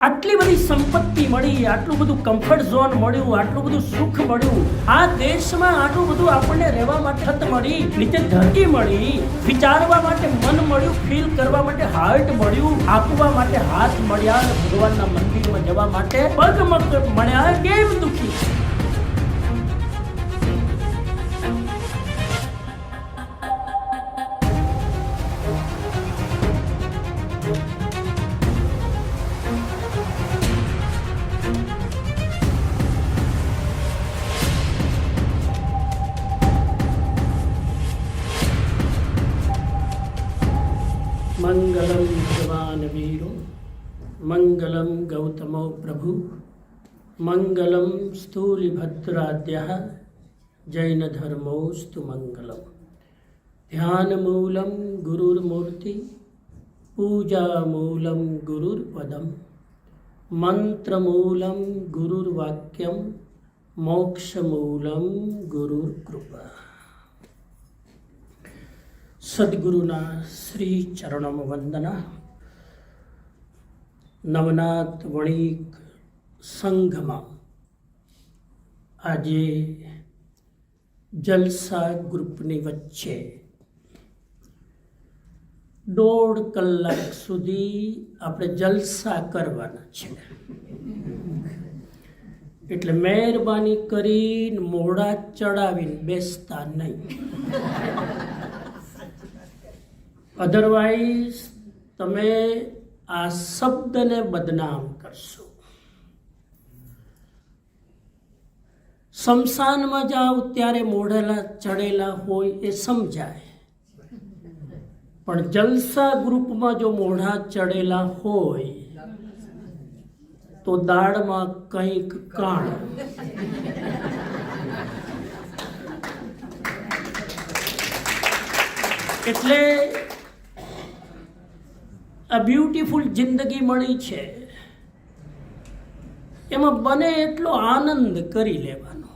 આટલી બધી સંપત્તિ મળી, આટલું બધું કમ્ફર્ટ ઝોન મળ્યું, આટલું બધું સુખ મળ્યું, આ દેશમાં આટલું બધું આપણને રહેવા માટે છત મળી, નીચે ધરતી મળી, વિચારવા માટે મન મળ્યું, ફીલ કરવા માટે હાર્ટ મળ્યું, આપવા માટે હાથ મળ્યા, ભગવાનના મંદિરમાં જવા માટે પગ મળ્યા, કેમ દુખી છે? મંગલમ ભગવાન વીરો, મંગલમ ગૌતમો પ્રભુ, મંગલમ સ્થૂલિભદ્રાદ્ય, જૈન ધર્મોસ્તુ મંગલમ. ધ્યાનમૂલમ ગુરુર્મૂર્તિ, પૂજામૂલમ ગુરુર્પદમ, મંત્રમૂલમ ગુરુર્વાક્યમ, મોક્ષમૂલમ ગુરુર્કૃપા. સદગુરુના શ્રી ચરણોમાં વંદના. નવનાથ વણિક સંઘમાં આજે જલસા ગ્રુપની વચ્ચે 1.5 કલાક સુધી આપણે જલસા કરવાના છે. એટલે મહેરબાની કરીને મોઢા ચડાવીને બેસતા નહીં. અધરવાઇઝ તમે આ શબ્દને બદનામ કરશો. શમશાનમાં જાઓ ત્યારે મોઢેલા ચડેલા હોય એ સમજાય, પણ જલસા ગ્રુપમાં જો મોઢા ચડેલા હોય તો દાળમાં કંઈક કાણ. એટલે આ બ્યુટીફુલ જિંદગી મળી છે, એમાં બને એટલો આનંદ કરી લેવાનો.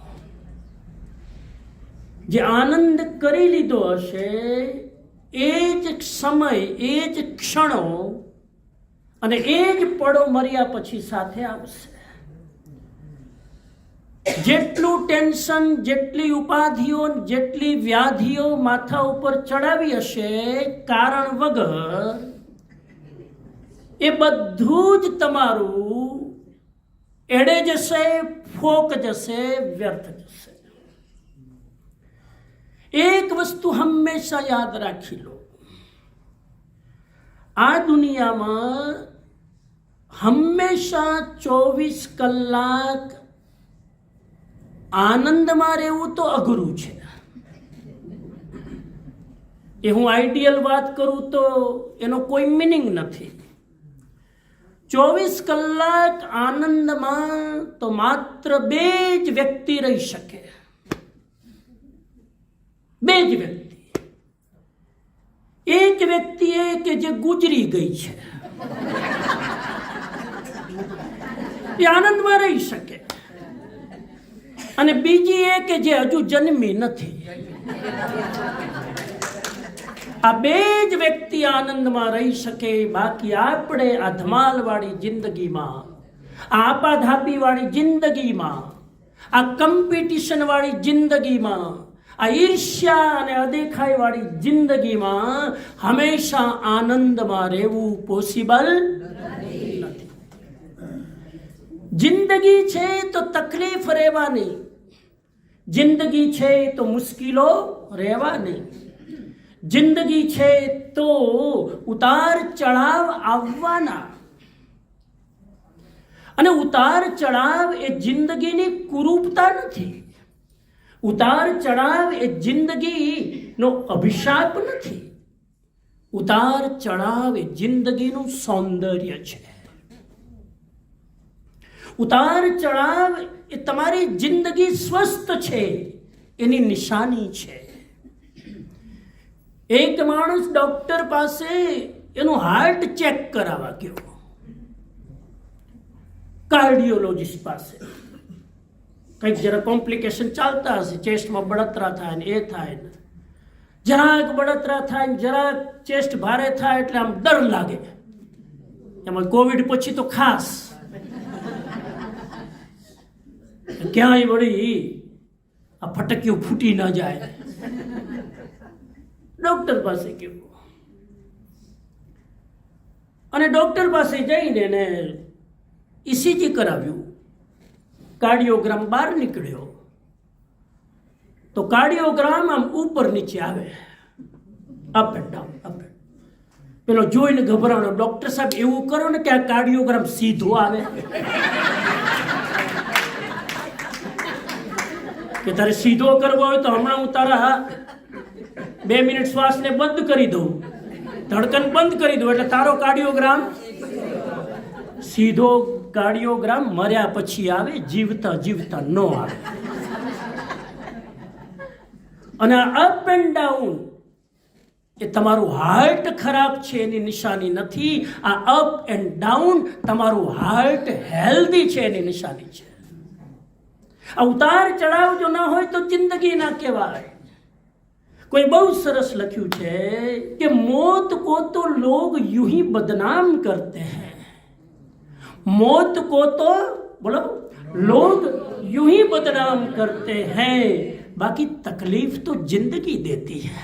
જે આનંદ કરી લીધો હશે એ જ સમય, એ જ ક્ષણો અને એ જ પળો મર્યા પછી સાથે આવશે. જેટલું ટેન્શન, જેટલી ઉપાધિઓ, જેટલી વ્યાધિઓ માથા ઉપર ચડાવી હશે કારણ વગર, એ બધું જ તમારું એડે જશે, ફોક જશે, વ્યર્થ જશે. એક વસ્તુ હંમેશા યાદ રાખી લો, આ દુનિયામાં હંમેશા 24 કલાક આનંદમાં રહેવું તો અઘરું છે. એ હું આઈડિયલ વાત કરું તો એનો કોઈ મિનિંગ નથી. 24 કલાક આનંદમાં તો માત્ર 2 જ વ્યક્તિ રહી શકે. 2 જ વ્યક્તિ. એક વ્યક્તિ એ કે જે ગુજરી ગઈ છે, એ આનંદમાં રહી શકે, અને બીજી એ કે જે હજુ જન્મી નથી. આ 2 જ વ્યક્તિ આનંદમાં રહી શકે. બાકી આપણે આ ધમાલવાળી જિંદગીમાં, આ આપાધાપીવાળી જિંદગીમાં, આ કોમ્પિટિશનવાળી જિંદગીમાં, આ ઈર્ષ્યા અને અદેખાઈવાળી જિંદગીમાં હંમેશા આનંદમાં રહેવું પોસિબલ નથી. જિંદગી છે તો તકલીફ રહેવાની, જિંદગી છે તો મુશ્કેલો રહેવાની, જિંદગી છે તો ઉતાર ચઢાવ આવવાના. અને ઉતાર ચઢાવ એ જિંદગીની કુરૂપતા નથી. ઉતાર ચઢાવ એ જિંદગીનો અભિશાપ નથી. ઉતાર ચઢાવ એ જિંદગીનું સૌંદર્ય છે. ઉતાર ચઢાવ એ તમારી જિંદગી સ્વસ્થ છે એની નિશાની છે. એક માણસ ડોક્ટર પાસે એનું હાર્ટ ચેક કરાવવા ગયો, કાર્ડિયોલોજિસ્ટ પાસે. કંઈક જરા કોમ્પ્લિકેશન ચાલતા હશે, ચેસ્ટમાં બળતરા થાય ને એ થાય ને, જરાક બળતરા થાય ને જરાક ચેસ્ટ ભારે થાય એટલે આમ ડર લાગે. એમાં કોવિડ પછી તો ખાસ કે ક્યાંય વળી આ ફટકીઓ ફૂટી ન જાય. ડોક્ટર પાસે ગયો અને ડોક્ટર પાસે જઈને એને ECG કરાવ્યું. કાર્ડિયોગ્રામ બહાર નીકળ્યો તો કાર્ડિયોગ્રામ આમ ઉપર નીચે આવે, up and down, up and. પેલો જોઈને ગભરાણો, ડોક્ટર સાહેબ એવું કરો ને કે આ કાર્ડિયોગ્રામ સીધો આવે, કે તારે સીધો કરવો હોય તો હમણાં હું તારા 2 મિનિટ શ્વાસને બંધ કરી દઉં, ધડકન બંધ કરી દઉં, એટલે તારો કાર્ડિયોગ્રામ સીધો. કાર્ડિયોગ્રામ મર્યા પછી આવે, જીવતા જીવતા ન આવે. અને આ અપ એન્ડ ડાઉન એ તમારું હાર્ટ ખરાબ છે એની નિશાની નથી. આ અપ એન્ડ ડાઉન તમારું હાર્ટ હેલ્ધી છે એની નિશાની છે. આ ઉતાર ચઢાવ જો ના હોય તો જિંદગી ના કહેવાય. કોઈ બહુ સરસ લખ્યું છે કે मौत को तो लोग यूं ही बदनाम करते हैं, मौत को तो बोलो लोग यूं ही बदनाम करते हैं, बाकी तकलीफ तो जिंदगी देती है.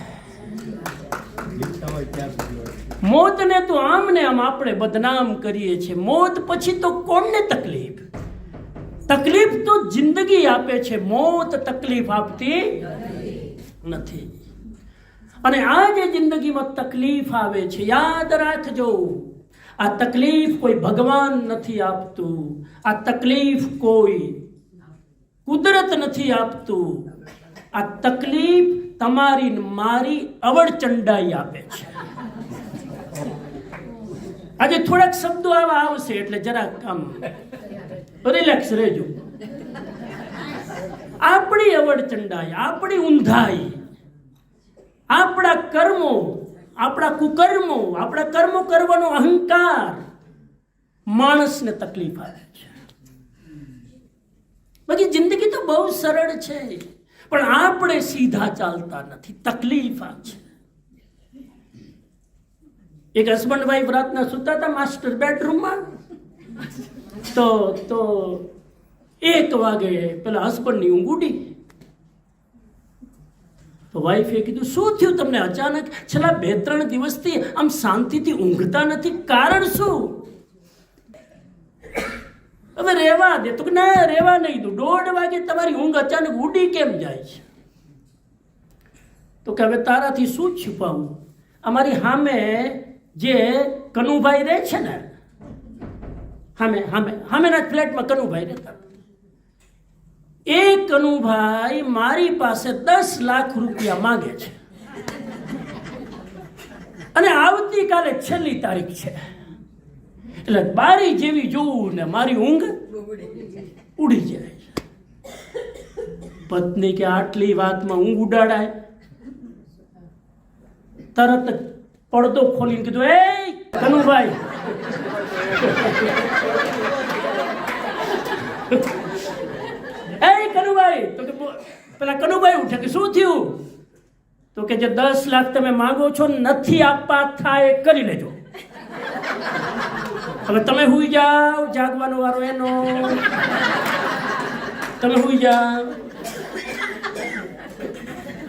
મોત ને તો આમને આમ આપણે બદનામ કરીએ છીએ. મોત પછી તો કોણને તકલીફ? તકલીફ તો જિંદગી આપે છે, મોત તકલીફ આપતી નથી. અને આ જે જિંદગીમાં તકલીફ આવે છે, યાદ રાખજો, આ તકલીફ કોઈ ભગવાન નથી આપતું, આ તકલીફ કોઈ કુદરત નથી આપતું, આ તકલીફ તમારી મારી અવળચંડાઈ આપે છે. આજે થોડાક શબ્દો આવા આવશે એટલે જરાક આમ રિલેક્સ રહેજો. આપણી અવળચંડાઈ, આપણી ઊંધાઈ, આપણા કર્મો, આપણા કુકર્મો, આપણા કર્મો કરવાનો અહંકાર માણસને તકલીફ આવે છે. બાકી જિંદગી તો બહુ સરળ છે, પણ આપણે સીધા ચાલતા નથી, તકલીફ આ છે. એક હસબન્ડ વાઈફ રાતના સુતા હતા માસ્ટર બેડરૂમમાં, તો 1 વાગે પેલા હસબન્ડની ઊંઘ ઉડી. તો વાઈફે કીધું, શું થયું તમને અચાનક? છેલ્લા 2-3 દિવસથી આમ શાંતિથી ઊંઘતા નથી, કારણ શું? હવે રહેવા દે. તો ના, રહેવા નહીં દઉં. 1:30 વાગે તમારી ઊંઘ અચાનક ઉડી કેમ જાય છે? તો કે હવે તારાથી શું છુપાવું? અમારી સામે જે કનુભાઈ રહે છે ને, સામેના ફ્લેટમાં કનુભાઈ રહેતા, એ કનુભાઈ મારી પાસે 10 લાખ રૂપિયા માંગે છે અને આવતીકાલે છેલ્લી તારીખ છે, એટલે બારી જેવી જોવું ને મારી ઊંઘ ઉડી જાય. પત્ની કે આટલી વાતમાં ઊંઘ ઉડાડાય? તરત પડદો ખોલીને કીધું, એ કનુભાઈ, એ કનુભાઈ. તો કે પેલા કનુભાઈ ઉઠે કે શું થયું? તો કે જે 10 લાખ તમે માંગો છો નથી આપવા થાય કરી લેજો. હવે તમે હુઈ જાઓ, જાગવાનો વારો એનો, તમે હુઈ જાઓ.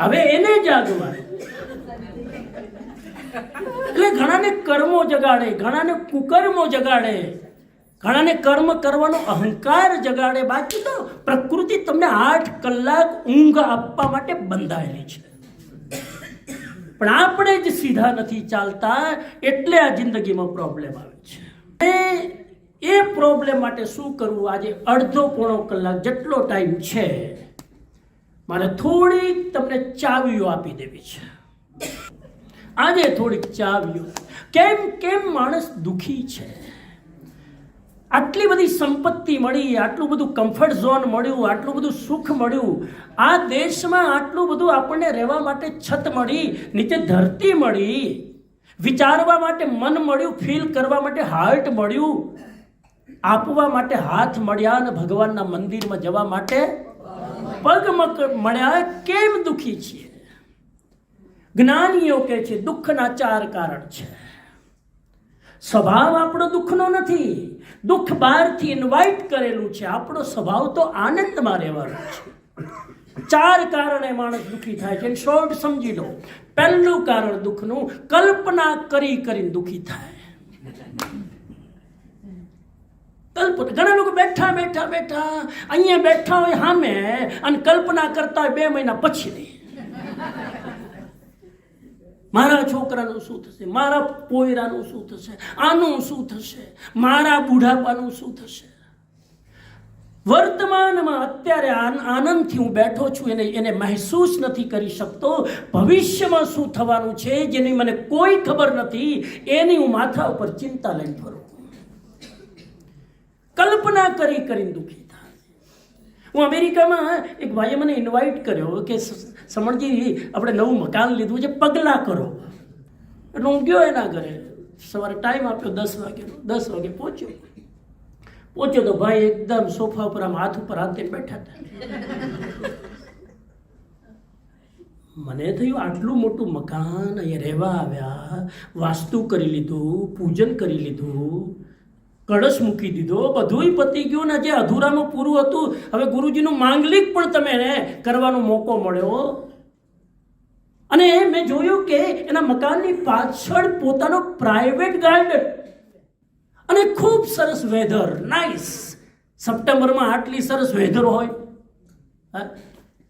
હવે એને જાગવા. એટલે ઘણાને કર્મો જગાડે, ઘણાને કુકર્મો જગાડે, ઘણાને કર્મ કરવાનો અહંકાર જગાડે. બાકી તો પ્રકૃતિ તમને 8 કલાક ઊંઘ આપવા માટે બંધાયેલી છે, પણ આપણે જ સીધા નથી ચાલતા, એટલે આ જિંદગીમાં પ્રોબ્લેમ આવે છે. એ પ્રોબ્લેમ માટે શું કરવું? આજે અડધો-પોણો કલાક જેટલો ટાઈમ છે, મારે થોડીક તમને ચાવીઓ આપી દેવી છે. આજે થોડીક ચાવીઓ. કેમ માણસ દુખી છે? આટલી બધી સંપત્તિ મળી, આટલું બધું કમ્ફર્ટ ઝોન મળ્યું, આટલું બધું સુખ મળ્યું, આ દેશમાં આટલું બધું આપણને રહેવા માટે છત મળી, નીચે ધરતી મળી, વિચારવા માટે મન મળ્યું, ફીલ કરવા માટે હાર્ટ મળ્યું, આપવા માટે હાથ મળ્યા અને ભગવાનના મંદિરમાં જવા માટે પગ મળ્યા. કેમ દુખી છીએ? જ્ઞાનીઓ કહે છે દુઃખના 4 કારણ છે. સ્વભાવ આપણો દુઃખનો નથી, દુઃખ બહારથી ઇન્વાઇટ કરેલું છે. આપણો સ્વભાવ તો આનંદમાં રહેવાનો છે. 4 કારણે માણસ દુઃખી થાય છે. શોર્ટ સમજી લો. પહેલું કારણ દુઃખનું, કલ્પના કરી કરીને દુઃખી થાય. ઘણા લોકો બેઠા બેઠા બેઠા અહીંયા બેઠા હોય સામે અને કલ્પના કરતા હોય 2 મહિના પછી. મારા છોકરાનું શું થશે, મારા પોયરાનું શું થશે, આનું શું થશે, મારા બુઢાપાનું શું થશે. વર્તમાનમાં અત્યારે આનંદથી હું બેઠો છું એને મહેસૂસ નથી કરી શકતો. ભવિષ્યમાં શું થવાનું છે જેની મને કોઈ ખબર નથી, એની હું માથા ઉપર ચિંતા લઈને ફરું. કલ્પના કરી કરીને દુઃખી થાય. હું અમેરિકામાં એક ભાઈએ મને ઇન્વાઇટ કર્યો કે સમણજી આપણે નવું મકાન લીધું છે, પગલાં કરો. એટલે હું ગયો એના ઘરે. સવારે ટાઈમ આપ્યો 10 વાગ્યાનો. 10 વાગે પહોંચ્યો તો ભાઈ એકદમ સોફા ઉપર આમ હાથ ઉપર હાથ બેઠા હતા. મને થયું આટલું મોટું મકાન અહીંયા રહેવા આવ્યા, વાસ્તુ કરી લીધું, પૂજન કરી લીધું, કળશ મૂકી દીધો, બધુંય પતી ગયું ને જે અધૂરામાં પૂરું હતું હવે ગુરુજીનું માંગલિક પણ તમે કરવાનો મોકો મળ્યો. અને મેં જોયું કે એના મકાનની પાછળ પોતાનો પ્રાઇવેટ ગાર્ડન અને ખૂબ સરસ વેધર, નાઇસ. સપ્ટેમ્બરમાં આટલી સરસ વેધર હોય.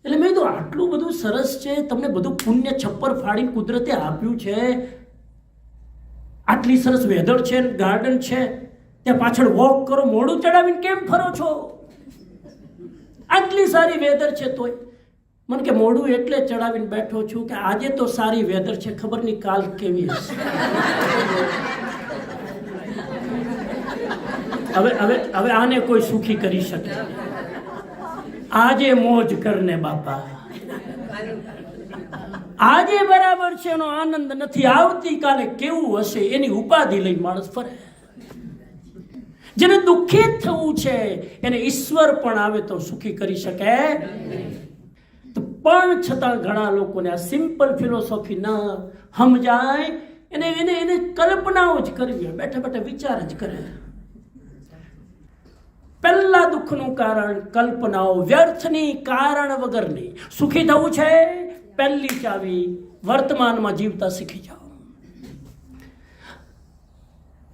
એટલે મેં તો આટલું બધું સરસ છે, તમને બધું પુણ્ય છપ્પર ફાડી કુદરતે આપ્યું છે, આટલી સરસ વેધર છે, ગાર્ડન છે, ત્યાં પાછળ વોક કરો, મોઢું ચડાવીને કેમ ફરો છો? આટલી સારી વેધર છે તોય. મને કે મોઢું એટલે ચડાવીને બેઠો છું કે આજે તો સારી વેધર છે, ખબર નહીં કાલ કેવી હશે. હવે આને કોઈ સુખી કરી શકે? આજે મોજ કરને બાપા, આજે બરાબર છે, એનો આનંદ નથી. આવતીકાલે કેવું હશે એની ઉપાધિ લઈને માણસ ફરે. જેને દુઃખિત થવું છે એને ઈશ્વર પણ આવે તો સુખી કરી શકે. તો પણ છતાં ઘણા લોકોને આ સિમ્પલ ફિલોસોફી ન સમજાય. એને કલ્પનાઓ જ કરવી, બેઠા બેઠા વિચાર જ કરે. પહેલા દુઃખનું કારણ કલ્પનાઓ, વ્યર્થની, કારણ વગરની. સુખી થવું છે, પહેલી ચાવી વર્તમાનમાં જીવતા શીખી જાઓ.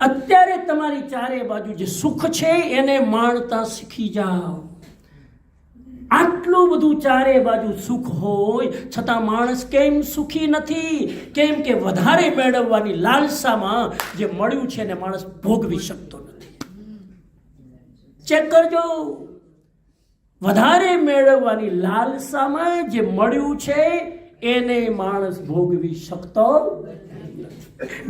અત્યારે તમારી ચારે બાજુ જે સુખ છે એને માણતા શીખી જાઓ. આટલું બધું ચારે બાજુ સુખ હોય છતાં માણસ કેમ સુખી નથી? કેમ કે વધારે મેળવવાની લાલસામાં જે મળ્યું છે એને માણસ ભોગવી શકતો નથી. ચેક કરજો. વધારે મેળવવાની લાલસામાં જે મળ્યું છે એને માણસ ભોગવી શકતો.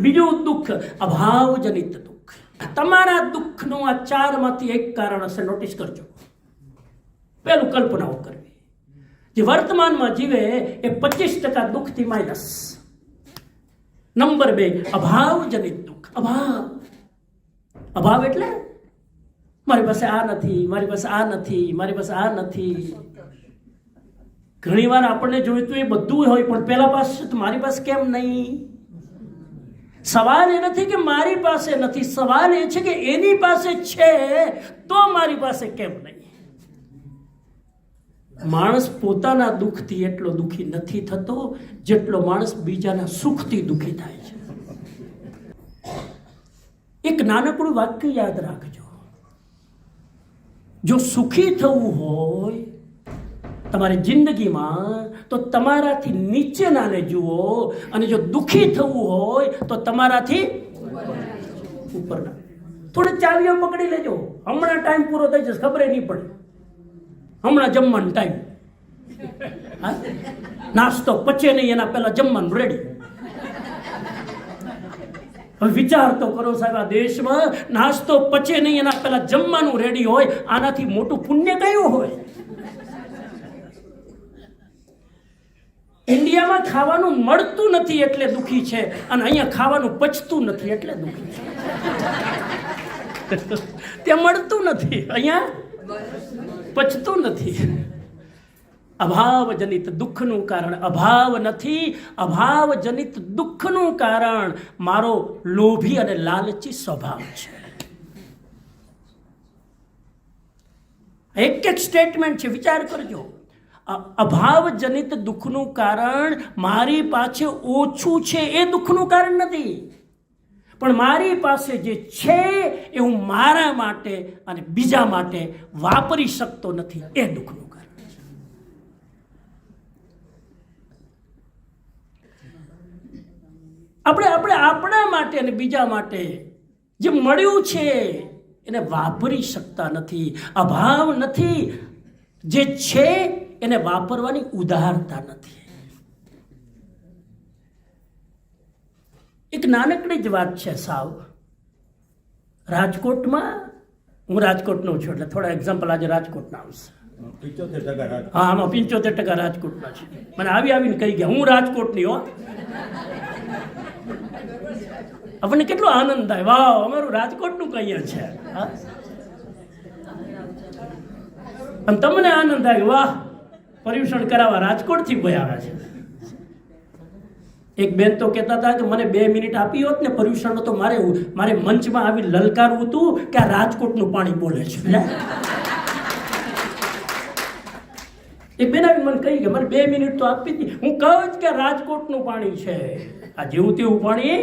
બીજું દુઃખ, અભાવજનિત દુઃખ. તમારા દુઃખનું આ 4 માંથી એક કારણ હશે. નોટિસ કરજો. પહેલું કલ્પનાઓ કરવી. જે વર્તમાનમાં જીવે એ 25% દુઃખથી માઇનસ. નંબર 2 અભાવજનિત દુઃખ. અભાવ એટલે મારી પાસે આ નથી, મારી પાસે આ નથી, મારી પાસે આ નથી. ઘણી વાર આપણને જોઈતું એ બધું હોય પણ પેલા પાસે મારી પાસે કેમ નહીં? સવાલ એ નથી કે મારી પાસે નથી, સવાલ એ છે કે એની પાસે છે તો મારી પાસે કેમ નહીં? માણસ પોતાના દુઃખથી એટલો દુઃખી નથી થતો જેટલો માણસ બીજાના સુખથી દુઃખી થાય છે. એક નાનકડું વાક્ય યાદ રાખજો. જો સુખી થવું હોય તમારી જિંદગીમાં તો તમારાથી નીચેનાને જુઓ, અને જો દુઃખી થવું હોય તો તમારાથી ઉપરના. થોડી ચાવીઓ પકડી લેજો. હમણાં ટાઈમ પૂરો થઈ જશે, ખબર નહીં પડે. હમણાં જમવાનો ટાઈમ, નાસ્તો પચે નહીં એના પહેલા જમવાનું રેડી. હવે વિચાર તો કરો સાહેબ, આ દેશમાં નાસ્તો પચે નહીં એના પહેલા જમવાનું રેડી હોય, આનાથી મોટું પુણ્ય કયું હોય? ઇન્ડિયામાં ખાવાનું મળતું નથી એટલે દુઃખી છે, અને અહીંયા ખાવાનું પચતું નથી એટલે દુઃખી છે. ત્યાં મળતું નથી, અહીંયા પચતું નથી. અભાવજનિત દુઃખનું કારણ અભાવ નથી, અભાવજનિત દુઃખનું કારણ મારો લોભી અને લાલચી સ્વભાવ છે. એક એક સ્ટેટમેન્ટ છે, વિચાર કરજો. અભાવજનિત દુઃખનું કારણ મારી પાસે ઓછું છે એ દુઃખનું કારણ નથી, પણ મારી પાસે જે છે એ હું મારા માટે અને બીજા માટે વાપરી શકતો નથી એ દુઃખનું કારણ છે. આપણે આપણા માટે અને બીજા માટે જે મળ્યું છે એને વાપરી શકતા નથી. અભાવ નથી, જે છે એને વાપરવાની ઉદારતા નથી. એક નાનકડી જ વાત છે સાવ. રાજકોટમાં, હું રાજકોટનો છું એટલે થોડા એક્ઝામ્પલ આજે રાજકોટના આવશે. 75% હા, આમાં 75% રાજકોટના છે. મને આવીને કહી ગયા હું રાજકોટની હો. આપણને કેટલો આનંદ થાય, વાહ અમારું રાજકોટનું કહીએ છે. અને તમને આનંદ થાય, વાહ પર્યુષણ કરાવવા રાજકોટથી કોઈ આવે છે. એક બેન તો કહેતા હતા કે મને 2 મિનિટ આપી હોત ને પર્યુષણનો તો મારે મંચમાં આવી લલકારવું હતું કે આ રાજકોટનું પાણી બોલે છે. એક બેન આવી મને કહી કે મને 2 મિનિટ તો આપી હતી. હું કહું જ કે રાજકોટનું પાણી છે, આ જેવું તેવું પાણી.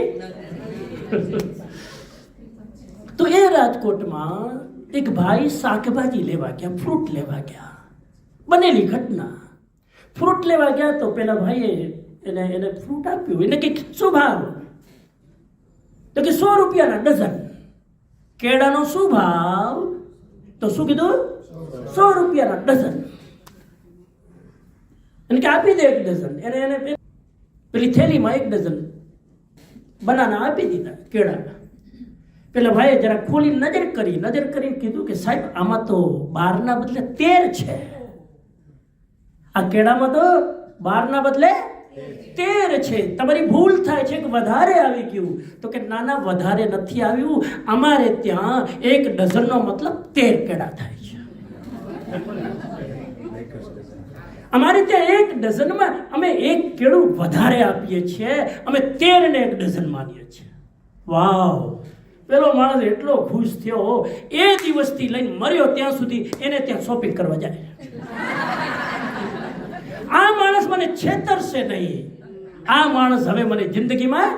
તો એ રાજકોટમાં એક ભાઈ શાકભાજી લેવા ગયા, ફ્રૂટ લેવા ગયા. બનેલી ઘટના. ફ્રૂટ લેવા ગયા તો પેલા ભાઈએ એને ફ્રૂટ આપ્યું. એને કંઈક શું ભાવ? તો કે 100 રૂપિયાના ડઝન. કેળાનો શું ભાવ? તો શું કીધું? 100 રૂપિયાના ડઝન. એને કે આપી દે 1 ડઝન. એને પેલી થેલીમાં 1 ડઝન બનાના આપી દીધા કેળાના. પેલા ભાઈએ જરા ખોલી નજર કરીને કીધું કે સાહેબ આમાં તો 12ના બદલે 13 છે. આ કેળામાં તો 12ના બદલે 13 છે. તમારી ભૂલ થાય છે કે વધારે આવી ગયું. તો કે નાના વધારે નથી આવ્યું, અમારે ત્યાં 1 ડઝનનો મતલબ 13 કેળા થાય છે. અમારે ત્યાં 1 ડઝનમાં અમે 1 કેળું વધારે આપીએ છીએ, અમે 13 ને 1 ડઝન માનીએ છીએ. વાવ! પેલો માણસ એટલો ખુશ થયો, એ દિવસથી લઈને મર્યો ત્યાં સુધી એને ત્યાં શોપિંગ કરવા જાય. આ માણસ મને છેતરશે નહીં, આ માણસ હવે મને જિંદગીમાં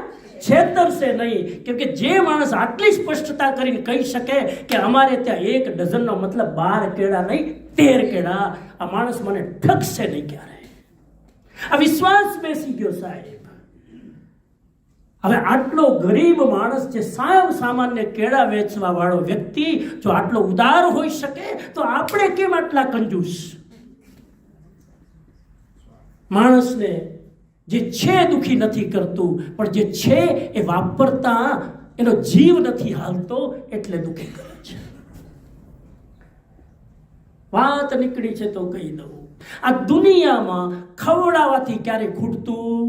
છેતરશે નહીં. કેમ કે જે માણસ આટલી સ્પષ્ટતા કરીને કહી શકે કે અમારે ત્યાં 1 ડઝનનો મતલબ 12 કેળા નહીં 13 કેળા, આ માણસ મને ઠગશે નહીં ક્યારે. આ વિશ્વાસ બેસી ગયો સાહેબ. હવે આટલો ગરીબ માણસ, જે સાવ સામાન્ય કેળા વેચવા વાળો વ્યક્તિ જો આટલો ઉદાર હોઈ શકે તો આપણે કેમ આટલા કંજૂસ? માણસને જે છે દુખી નથી કરતું, પણ જે છે એ વાપરતા એનો જીવ નથી હાલતો એટલે દુખી કરે છે. વાત નીકળી છે તો કહી દઉં, આ દુનિયામાં ખવડાવવાથી ક્યારે ખૂટતું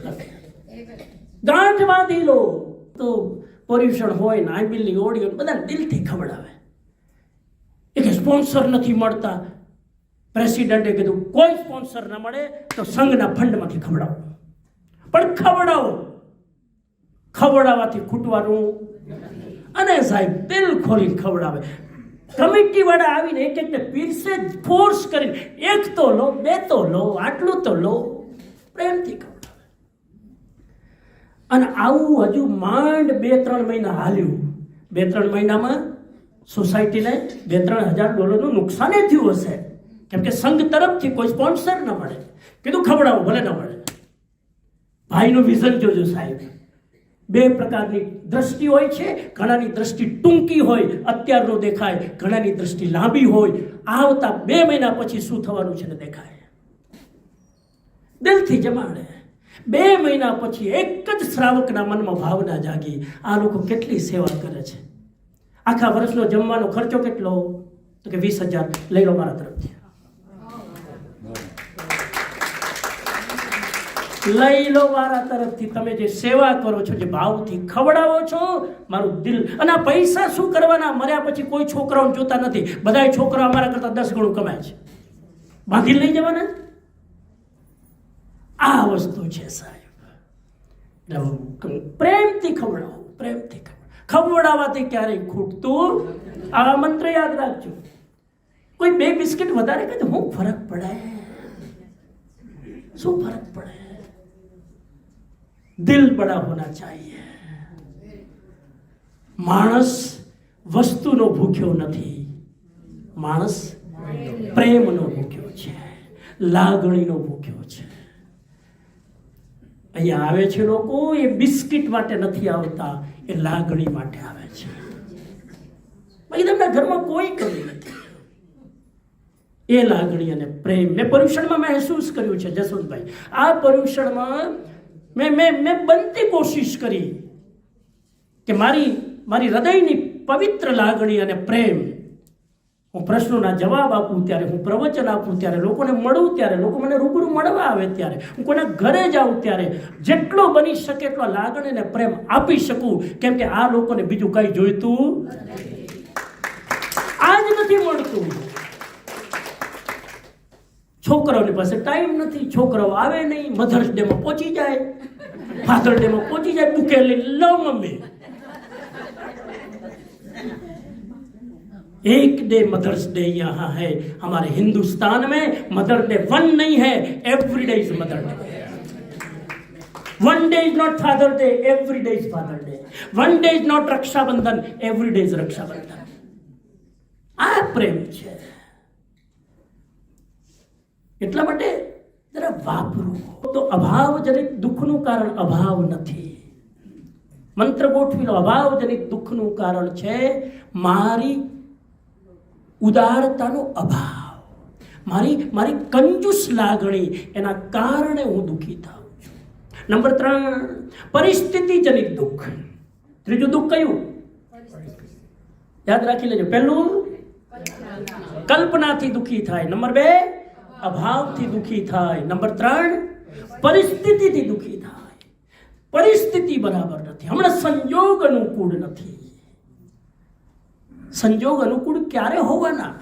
નથી. ગાંઠ બાંધી લો તો પર્યુષણ હોય ને આંબિલની ઓળી હોય, બધા દિલથી ખવડાવે. એક સ્પોન્સર નથી મળતા, પ્રેસિડેન્ટે કીધું કોઈ સ્પોન્સર ના મળે તો સંઘના ફંડમાંથી ખવડાવો, પણ ખવડાવો. ખવડાવવાથી ખૂટવાનું. અને સાહેબ દિલ ખોલીને ખવડાવે. કમિટી વાળા આવીને એક એકને પીરસે, ફોર્સ કરીને 1 તો લો, 2 તો લો, આટલું તો લો, પ્રેમથી ખવડાવે. અને આવું હજુ માંડ 2-3 મહિના હાલ્યું. 2-3 મહિનામાં સોસાયટીને $2-3,000 નુકસાન થયું હશે, કેમ કે સંઘ તરફથી કોઈ સ્પોન્સર ન મળે. કીધું ખવડાવો, ભલે ન મળે. ભાઈનું વિઝન જોજો સાહેબ. 2 પ્રકારની દ્રષ્ટિ હોય છે. ઘણાની દ્રષ્ટિ ટૂંકી હોય, અત્યારનો દેખાય. ઘણાની દ્રષ્ટિ લાંબી હોય, આવતા 2 મહિના પછી શું થવાનું છે ને દેખાય. દિલથી જમાડે. 2 મહિના પછી એક જ શ્રાવકના મનમાં ભાવના જાગી, આ લોકો કેટલી સેવા કરે છે. આખા વર્ષનો જમવાનો ખર્ચો કેટલો? તો કે 20,000 લઈ લો મારા તરફથી. લઈ લો મારા તરફથી. તમે જે સેવા કરો છો, જે ભાવથી ખવડાવો છો, મારું દિલ. અને આ પૈસા શું કરવાના? મર્યા પછી કોઈ છોકરાઓને જોતા નથી. બધાય છોકરા અમારા કરતા 10 ગણું કમાય છે. બાંધી લઈ જવાના. આ વસ્તુ છે સાહેબ. એટલે પ્રેમથી ખવડાવો, પ્રેમથી ખવડાવવાથી ક્યારેય ખૂટતું. આ મંત્ર યાદ રાખજો. કોઈ 2 બિસ્કિટ વધારે કહે તો શું ફરક પડે? શું ફરક પડે? દિલ બડા હોના ચાહીએ. માણસ વસ્તુનો ભૂખ્યો નથી, માણસ પ્રેમનો ભૂખ્યો છે, લાગણીનો ભૂખ્યો છે. અહીંયા આવે છે લોકો એ બિસ્કિટ માટે નથી આવતા, એ લાગણી માટે આવે છે. બાકી તમને ઘરમાં કોઈ કમી નથી. એ લાગણી અને પ્રેમ મેં પર્યુષણમાં મહેસૂસ કર્યું છે જસવંતભાઈ. આ પર્યુષણમાં મેં બનતી કોશિશ કરી કે મારી હૃદયની પવિત્ર લાગણી અને પ્રેમ, હું પ્રશ્નોના જવાબ આપું ત્યારે, હું પ્રવચન આપું ત્યારે, લોકોને મળું ત્યારે, લોકો મને રૂબરૂ મળવા આવે ત્યારે, હું કોઈના ઘરે જાઉં ત્યારે જેટલો બની શકે એટલો લાગણી અને પ્રેમ આપી શકું. કેમ કે આ લોકોને બીજું કંઈ જોઈતું આજ નથી મળતું. છોકરાઓની પાસે ટાઈમ નથી, છોકરાઓ આવે નહીં, મધર્સ ડે માં પહોંચી જાય, ફાધર ડે માં પહોંચી જાય, બુકે લઈ લો મમ્મી. एक डे मदर्स डे यहाँ है हमारे हिंदुस्तान में. मदर डे 1 नहीं है, every day is mother day. 1 day is not father day, every day is father day. 1 day is not Rakshabandhan, every day is Rakshabandhan. આ પ્રેમ છે. એટલા માટે જરા વાપરો તો. અભાવજનિત દુઃખનું કારણ અભાવ નથી. મંત્ર ગોઠવી લો. અભાવજનિત દુઃખનું કારણ છે મારી ઉદારતાનો અભાવ, મારી કંજૂસ લાગણી. એના કારણે હું દુઃખી થાઉં છું. નંબર 3, પરિસ્થિતિજનિત દુઃખ. ત્રીજું દુઃખ કયું? યાદ રાખી લેજો. પહેલું કલ્પનાથી દુઃખી થાય. નંબર 2 અભાવથી દુઃખી થાય. નંબર 3 પરિસ્થિતિથી દુઃખી થાય. પરિસ્થિતિ બરાબર નથી, હમણાં સંજોગ અનુકૂળ નથી. સંજોગ અનુકૂળ ક્યારે હોવાના?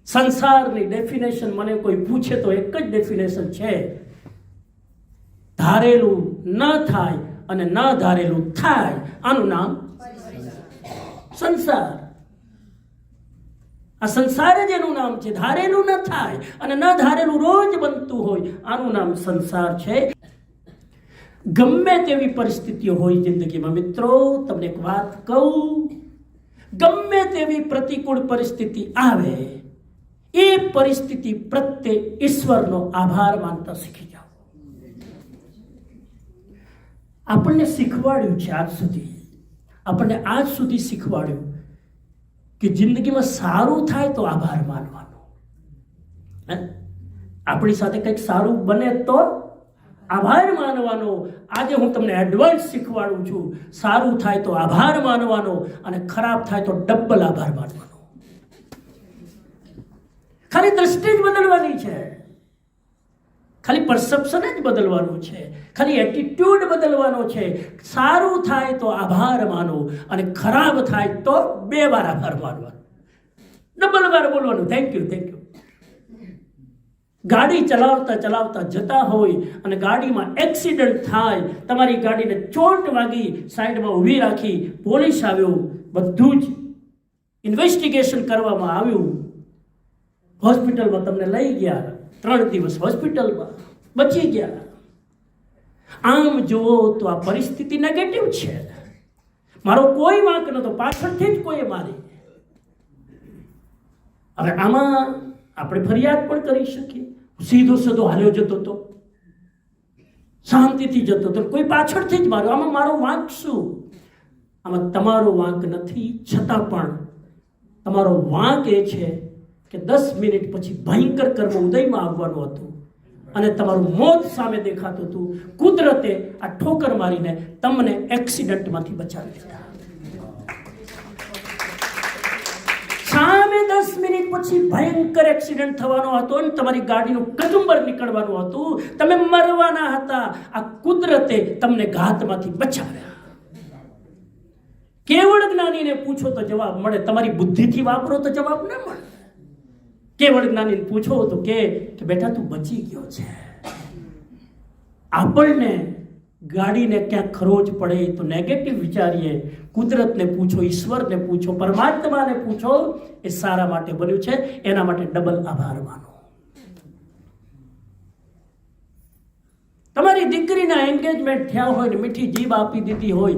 સંસારની ડેફિનેશન મને કોઈ પૂછે તો એક જ ડેફિનેશન છે, ધારેલું ન થાય અને ન ધારેલું થાય, આનું નામ સંસાર. આ સંસાર જ એનું નામ છે. ધારેલું ન થાય અને ન ધારેલું રોજ બનતું હોય, આનું નામ સંસાર છે. ગમે તેવી પરિસ્થિતિઓ હોય જિંદગીમાં મિત્રો, તમને એક વાત કહું, ગમે તેવી પ્રતિકૂળ પરિસ્થિતિ આવે, એ પરિસ્થિતિ પ્રત્યે ઈશ્વરનો આભાર માનતા શીખી જાઓ. આપણને શીખવાડ્યું છે આજ સુધી શીખવાડ્યું કે જિંદગીમાં સારું થાય તો આભાર માનવાનો. આપણી સાથે કંઈક સારું બને તો આભાર માનવાનો. આજે હું તમને એડવાન્સ શીખવાડું છું. સારું થાય તો આભાર માનવાનો અને ખરાબ થાય તો ડબલ આભાર માનવાનો. ખાલી દ્રષ્ટિ જ બદલવાની છે, ખાલી પરસેપ્શન જ બદલવાનું છે, ખાલી એટીટ્યુડ બદલવાનો છે. સારું થાય તો આભાર માનો અને ખરાબ થાય તો 2 વાર આભાર માનવાનો, ડબલ વાર બોલવાનું થેન્ક યુ. ગાડી ચલાવતા જતા હોય અને ગાડીમાં એક્સિડન્ટ થાય, તમારી ગાડીને ચોટ વાગી, સાઈડમાં ઊભી રાખી, પોલીસ આવ્યો, બધું જ ઇન્વેસ્ટિગેશન કરવામાં આવ્યું, હોસ્પિટલમાં તમને લઈ ગયા, 3 દિવસ હોસ્પિટલમાં, બચી ગયા. આમ જુઓ તો આ પરિસ્થિતિ નેગેટિવ છે. મારો કોઈ વાંક નતો, પાછળથી જ કોઈએ મારી. હવે આમાં આપણે ફરિયાદ પણ કરી શકીએ. સીધો હાલ્યો જતો હતો, શાંતિથી જતો હતો, કોઈ પાછળથી જ માર્યો. આમાં મારો વાંક શું? આમાં તમારો વાંક નથી. છતાં પણ તમારો વાંક એ છે કે 10 મિનિટ પછી ભયંકર કર્મ ઉદયમાં આવવાનું હતું અને તમારું મોત સામે દેખાતું હતું. કુદરતે આ ઠોકર મારીને તમને એક્સિડન્ટમાંથી બચાવી લીધા. સામે 10 મિનિટ પછી ભયંકર એક્સિડન્ટ થવાનો હતો અને તમારી ગાડીનું કચુંબર નીકળવાનું હતું, તમે મરવાના હતા. આ કુદરતે તમને ઘાતમાંથી બચાવ્યા. કેવળ જ્ઞાનીને પૂછો તો જવાબ મળે, તમારી બુદ્ધિથી વાપરો તો જવાબ ન મળે. કેવળ જ્ઞાનીને પૂછો તો કે બેટા તું બચી ગયો છે. આપણને ગાડીને ક્યાંક ખરોચ પડે તો નેગેટિવ વિચારીએ. કુદરતને પૂછો, ઈશ્વરને પૂછો, પરમાત્માને પૂછો, એ સારા માટે બન્યું છે, એના માટે ડબલ આભાર માનો. તમારી દીકરીના એન્ગેજમેન્ટ થયા હોય ને મીઠી જીભ આપી દીધી હોય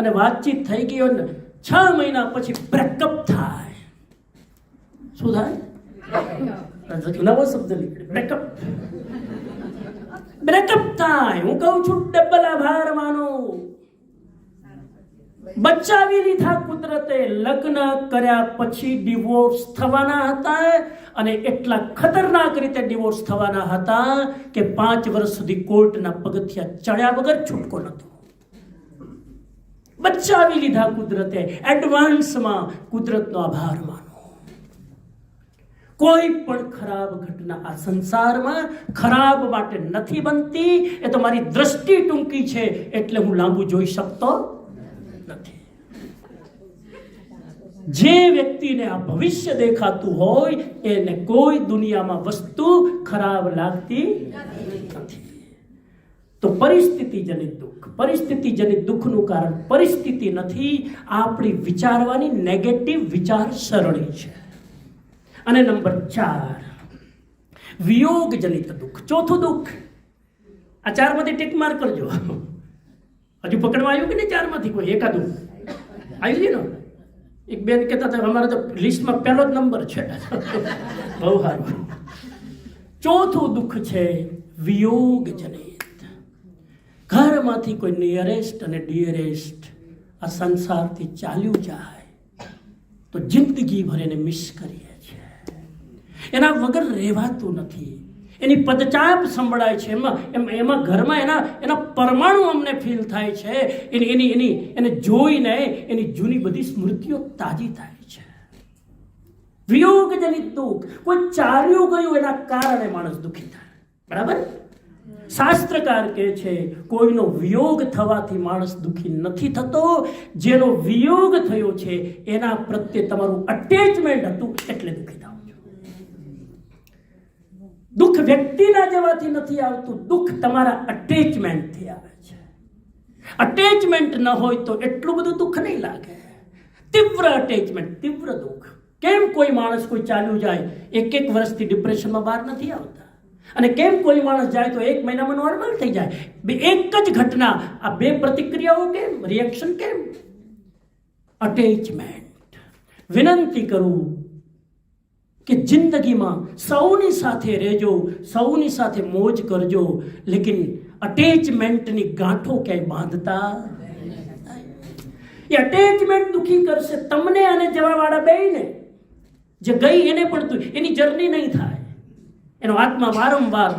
અને વાતચીત થઈ ગઈ હોય ને 6 મહિના પછી બ્રેકઅપ થાય. શું થાય? નવો શબ્દ નીકળે, બ્રેકઅપ. બ્રેકઅપ થાય. હું કહું છું ડબલ આભાર માનો. બચાવી લીધા કુદરતે. લગ્ન કર્યા પછી ડિવોર્સ થવાના હતા અને એટલા ખતરનાક રીતે ડિવોર્સ થવાના હતા કે 5 વર્ષ સુધી કોર્ટના પગથિયા ચડ્યા વગર છૂટકો નહોતો. બચાવી લીધા કુદરતે. એડવાન્સમાં કુદરતનો આભાર માનો. કોઈ પણ ખરાબ ઘટના આ સંસારમાં ખરાબ માટે નથી બનતી. એ તો મારી દ્રષ્ટિ ટૂંકી છે એટલે હું લાંબુ જોઈ શકતો નથી. જે વ્યક્તિને આ ભવિષ્ય દેખાતું હોય એને કોઈ દુનિયામાં વસ્તુ ખરાબ લાગતી નથી. તો પરિસ્થિતિ જનિત દુઃખ. પરિસ્થિતિ જનિત દુઃખનું કારણ પરિસ્થિતિ નથી, આપણી વિચારવાની નેગેટિવ વિચાર સરણી છે. અને નંબર 4 વિયોગ જનિત દુઃખ. ચોથું દુઃખ. આ 4 માંથી ટીક માર્ક કરજો. હજુ પકડવા આવ્યું કે નહીં? 4 માંથી કોઈ એકાદું આવી ગયું ને? એક બેન કહેતા હતા અમારે તો લિસ્ટમાં પહેલો જ નંબર છે. બહુ સારું. ચોથું દુઃખ છે વિયોગ જનિત. ઘરમાંથી કોઈ નિયરેસ્ટ અને ડિયરેસ્ટ આ સંસારથી ચાલ્યું જાય તો જિંદગી ભર એને મિસ કરીએ છીએ. એના વગર રહેવાતું નથી. એની પદચાપ સંભળાય છે. એમાં ઘરમાં એના પરમાણુ અમને ફીલ થાય છે. એને જોઈને એની જૂની બધી સ્મૃતિઓ તાજી થાય છે. વિયોગ જનિત દુઃખ. કોઈ ચાલ્યું ગયું એના કારણે માણસ દુઃખી થાય. બરાબર? શાસ્ત્રકાર કહે છે કોઈનો વિયોગ થવાથી માણસ દુઃખી નથી થતો. જેનો વિયોગ થયો છે એના પ્રત્યે તમારું અટેચમેન્ટ હતું એટલે દુઃખી થાવ છો. દુઃખ વ્યક્તિના જવાથી નથી આવતું, દુઃખ તમારા અટેચમેન્ટથી આવે છે. અટેચમેન્ટ ન હોય તો એટલું બધું દુઃખ નહીં લાગે. તીવ્ર અટેચમેન્ટ, તીવ્ર દુઃખ. કેમ કોઈ માણસ કોઈ ચાલ્યું જાય 1 વર્ષથી ડિપ્રેશનમાં બહાર નથી આવતા? અને કેમ કોઈ માણસ જાય તો 1 મહિનામાં નોર્મલ થઈ જાય? એક જ ઘટના, આ 2 પ્રતિક્રિયાઓ કેમ? રિએક્શન કેમ? અટેચમેન્ટ. વિનંતી કરું કે જિંદગીમાં સૌની સાથે રહેજો, સૌની સાથે મોજ કરજો, લેકિન અટેચમેન્ટની ગાંઠો ક્યાંય બાંધતા. એ અટેચમેન્ટ દુઃખી કરશે તમને અને જવાવાળા બેયને. જે ગઈ એને પણ એની જર્ની નહીં થાય. એનો આત્મા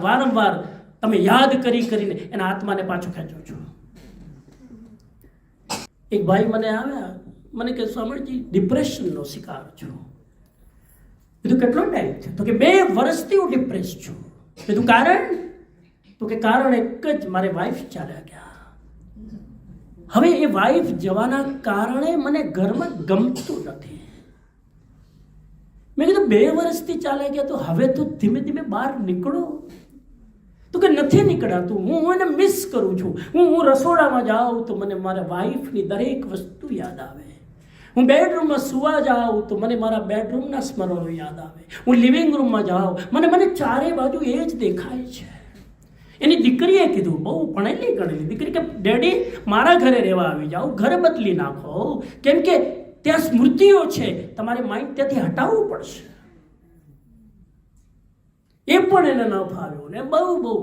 વારંવાર તમે યાદ કરીને એના આત્માને પાછો ખેંચો છો. એક ભાઈ મને આવ્યા, મને કહે સ્વામીજી ડિપ્રેશનનો શિકાર છું. કીધું કેટલો ટાઈમ છે? તો કે 2 વર્ષથી હું ડિપ્રેસ છું. કીધું કારણ? તો કે કારણ એક જ, મારે વાઈફ ચાલ્યા ગયા. હવે એ વાઈફ જવાના કારણે મને ઘરમાં ગમતું નથી. મેં કીધું 2 વર્ષથી ચાલ્યા ગયા તો હવે તો ધીમે ધીમે બહાર નીકળો. તો કે નથી નીકળાતું. હું એને મિસ કરું છું. હું રસોડામાં જાઉં તો મને મારા વાઈફની દરેક વસ્તુ યાદ આવે. હું બેડરૂમમાં સુવા જાઉં તો મને મારા બેડરૂમના સ્મરણો યાદ આવે. હું લિવિંગ રૂમમાં જાઉં મને ચારે બાજુ એ જ દેખાય છે. એની દીકરીએ કીધું, બહુ ભણેલી ગણેલી દીકરી, કે ડેડી મારા ઘરે રહેવા આવી જાઓ, ઘર બદલી નાખો, કેમ કે ત્યાં સ્મૃતિઓ છે, તમારે માઇન્ડ ત્યાંથી હટાવવું પડશે. એ પણ એને ન ફાવ્યું ને બહુ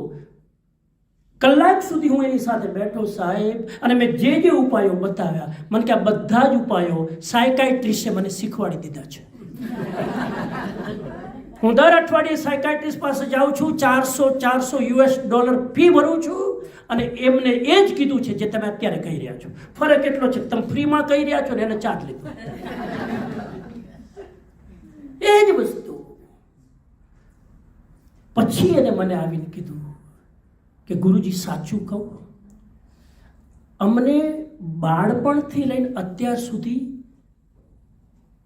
કલાક સુધી હું એની સાથે બેઠો સાહેબ, અને મેં જે ઉપાયો બતાવ્યા, મને કે આ બધા જ ઉપાયો સાયકાઇટ્રિસ્ટે મને શીખવાડી દીધા છે. હું દર અઠવાડિયે સાયકાઇટ્રિસ્ટ પાસે જાઉં છું, $400 ફી ભરું છું, અને એમને એ જ કીધું છે જે તમે અત્યારે કહી રહ્યા છો. ફરક એટલો છે તમે ફ્રીમાં કહી રહ્યા છો ને એને ચાર્જ લીધો. એ જ વસ્તુ. પછી એને મને આવીને કીધું કે ગુરુજી સાચું કહું, અમને બાળપણથી લઈને અત્યાર સુધી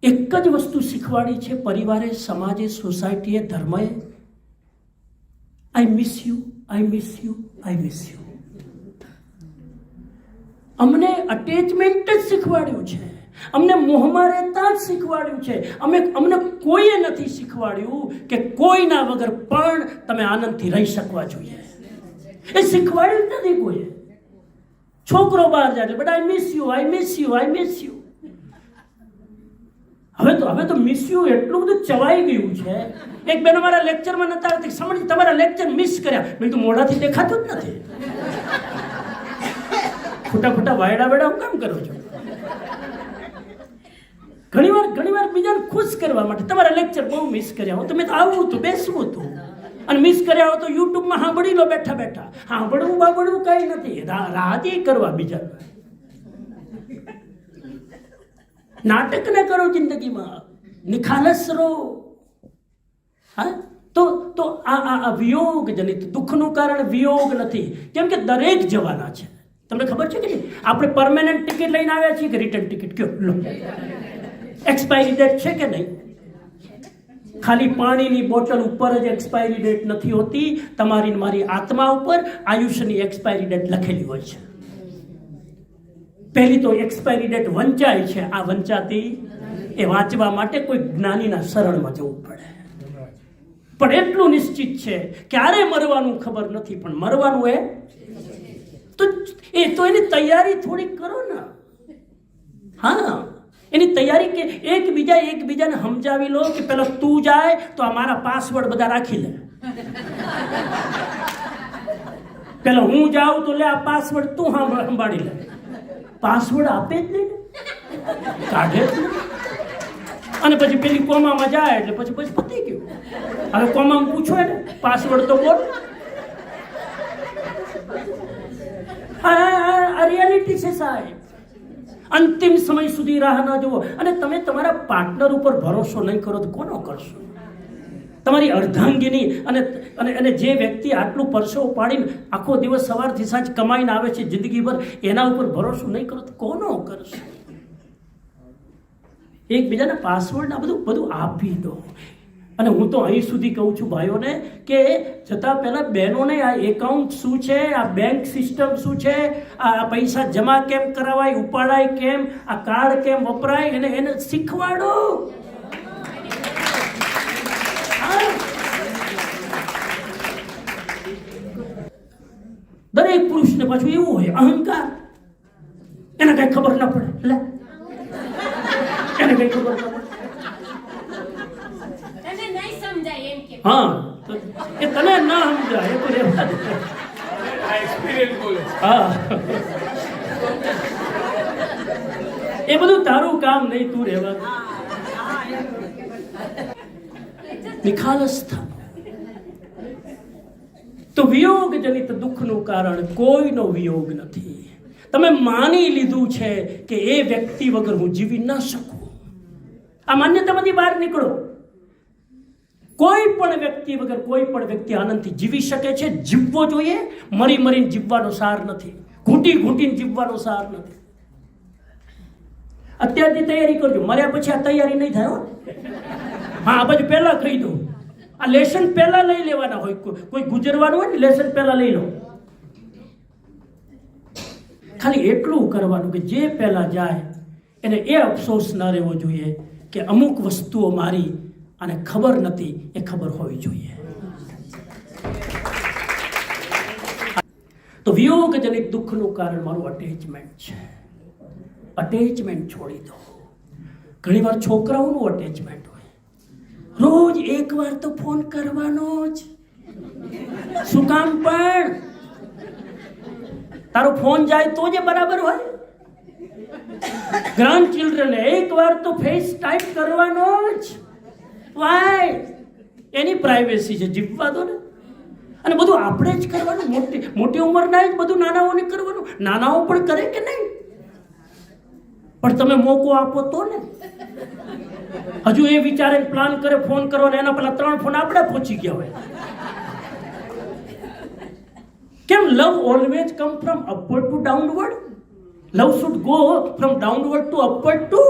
એક એક જ વસ્તુ શીખવાડી છે પરિવારે, સમાજે, સોસાયટીએ, ધર્મએ, I miss you, I miss you, I miss you. અમને અટેચમેન્ટ જ શીખવાડ્યું છે, અમને મોહમાં રહેતા જ શીખવાડ્યું છે. અમને કોઈએ નથી શીખવાડ્યું કે કોઈના વગર પણ તમે આનંદથી રહી શકવા જોઈએ. એ શીખવાડ્યું જ નથી કોઈએ. છોકરો બહાર જાય એટલે but I miss you, I miss you, I miss you. હવે તો મિસ યુ એટલું બધું ચવાઈ ગયું છે. એક બેન અમારા લેક્ચરમાં નતા આવતી, સમજ તમારા લેક્ચર મિસ કર્યા. મેં તો મોઢાથી દેખાતું જ નથી. ખોટા વાયડા વેડા હું કામ કરો છો? ઘણી વાર બીજાને ખુશ કરવા માટે તમારા લેક્ચર બહુ મિસ કર્યા હો, તમે તો આવવું હતું, બેસવું હતું. અને મિસ કર્યા હો તો યુટ્યુબમાં સાંભળી લો બેઠા બેઠા. સાંભળવું કઈ નથી, રાહતી કરવા બીજા. નાટક ન કરો જિંદગીમાં, નિખાલસ રહો. હા, તો આ વિયોગ જનિત દુઃખનું કારણ વિયોગ નથી, કેમ કે દરેક જવાના છે. તમને ખબર છે કે નહીં? આપણે પરમેનન્ટ ટિકિટ લઈને આવ્યા છીએ કે રિટર્ન ટિકિટ? કયો લો, એક્સપાયરી ડેટ છે કે નહીં? ખાલી પાણીની બોટલ ઉપર જ એક્સપાયરી ડેટ નથી હોતી, તમારી મારી આત્મા ઉપર આયુષ્યની એક્સપાયરી ડેટ લખેલી હોય છે. પહેલી તો એક્સપાયરી ડેટ વંચાય છે. આ વંચાતી એ વાંચવા માટે કોઈ જ્ઞાનીના શરણમાં જવું પડે. પણ એટલું નિશ્ચિત છે, ક્યારે મરવાનું ખબર નથી, પણ મરવાનું તો એની તૈયારી થોડી કરો ને. હા, એની તૈયારી કે એકબીજાને સમજાવી લો કે પેલા તું જાય તો આ મારા પાસવર્ડ બધા રાખી લે. પેલા હું જાઉં તો લે આ પાસવર્ડ તું સંભાળી લે. પાસવર્ડ આપે જ નહીં, કાઢે જ નહીં. અને પછી પેલી કોમામાં જાય એટલે પછી પતી ગયું. હવે કોમામાં પૂછો ને પાસવર્ડ તો બોલ. આ રિયાલિટી છે સાહેબ. અંતિમ સમય સુધી રાહ ના જુઓ. અને તમે તમારા પાર્ટનર ઉપર ભરોસો નહીં કરો તો કોનો કરશો? તમારી અર્ધાંગીની અને જે વ્યક્તિ આટલું પરસેવો પાડીને આખો દિવસ સવારથી સાંજ કમાઈને આવે છે જિંદગીભર, એના ઉપર ભરોસો નહીં કરો તો કોનો કરશો? એકબીજાના પાસવર્ડ આ બધું આપી દો. અને હું તો અહીં સુધી કહું છું ભાઈઓને કે જતાં પહેલાં બહેનોને આ એકાઉન્ટ શું છે, આ બેંક સિસ્ટમ શું છે, આ પૈસા જમા કેમ કરાવાય, ઉપાડાય કેમ, આ કાર્ડ કેમ વપરાય, એને શીખવાડો. દરેક પુરુષને પાછું એવું હોય અહંકાર, એને કઈ ખબર ના પડે. એને કઈ ખબર ના પડે. હા, એ તને ના સમજાય એ તો રહેવા દે. હા, એ બધું તારું કામ નહીં, તું રહેવા દે. નિખાલસ થા. તો વિયોગ જનિત દુઃખનું કારણ કોઈનો વિયોગ નથી. તમે માની લીધું છે કે એ વ્યક્તિ વગર હું જીવી ન શકું. આ માન્યતામાંથી બહાર નીકળો. કોઈ પણ વ્યક્તિ વગર કોઈ પણ વ્યક્તિ આનંદથી જીવી શકે છે. જીવવો જોઈએ. મરીને જીવવાનો સાર નથી, ઘૂંટીને જીવવાનો સાર નથી. અત્યારથી તૈયારી કરજો, મર્યા પછી આ તૈયારી નહીં થાય. હા, આ બાજુ પહેલા કહી દઉં, આ લેસન પહેલા લઈ લેવાના હોય. કોઈ ગુજરવાનું હોય ને લેસન પહેલા લઈ લો. ખાલી એટલું કરવાનું કે જે પહેલા જાય એને એ અફસોસ ન રહેવો જોઈએ કે અમુક વસ્તુઓ મારી અને ખબર નથી, એ ખબર હોવી જોઈએ. તો વિયોગ જનિત દુઃખનું કારણ મારું અટેચમેન્ટ છે. અટેચમેન્ટ છોડી દો. ઘણીવાર છોકરાઓનું અટેચમેન્ટ હોય. રોજ એકવાર તો ફોન કરવાનો જ. શું કામ? પણ તારો ફોન જાય તો જે બરાબર હોય. ગ્રાન્ડ ચિલ્ડ્રને એકવાર તો ફેસ ટાઈપ કરવાનો જ. વાય? એની પ્રાઇવેસી છે, જીવવા દો ને. અને બધું આપણે જ કરવાનું. મોટી ઉંમરના જ બધું નાનાઓને કરવાનું. નાનાઓ પણ કરે કે નહીં? પણ તમે મોકો આપો તો ને. હજુ એ વિચારે પ્લાન કરે ફોન કરવાનો, એના પેલા 3 ફોન આપણે પહોંચી ગયા હોય. કેમ? Love always come from upward to downward. Love should go from downward to upward too.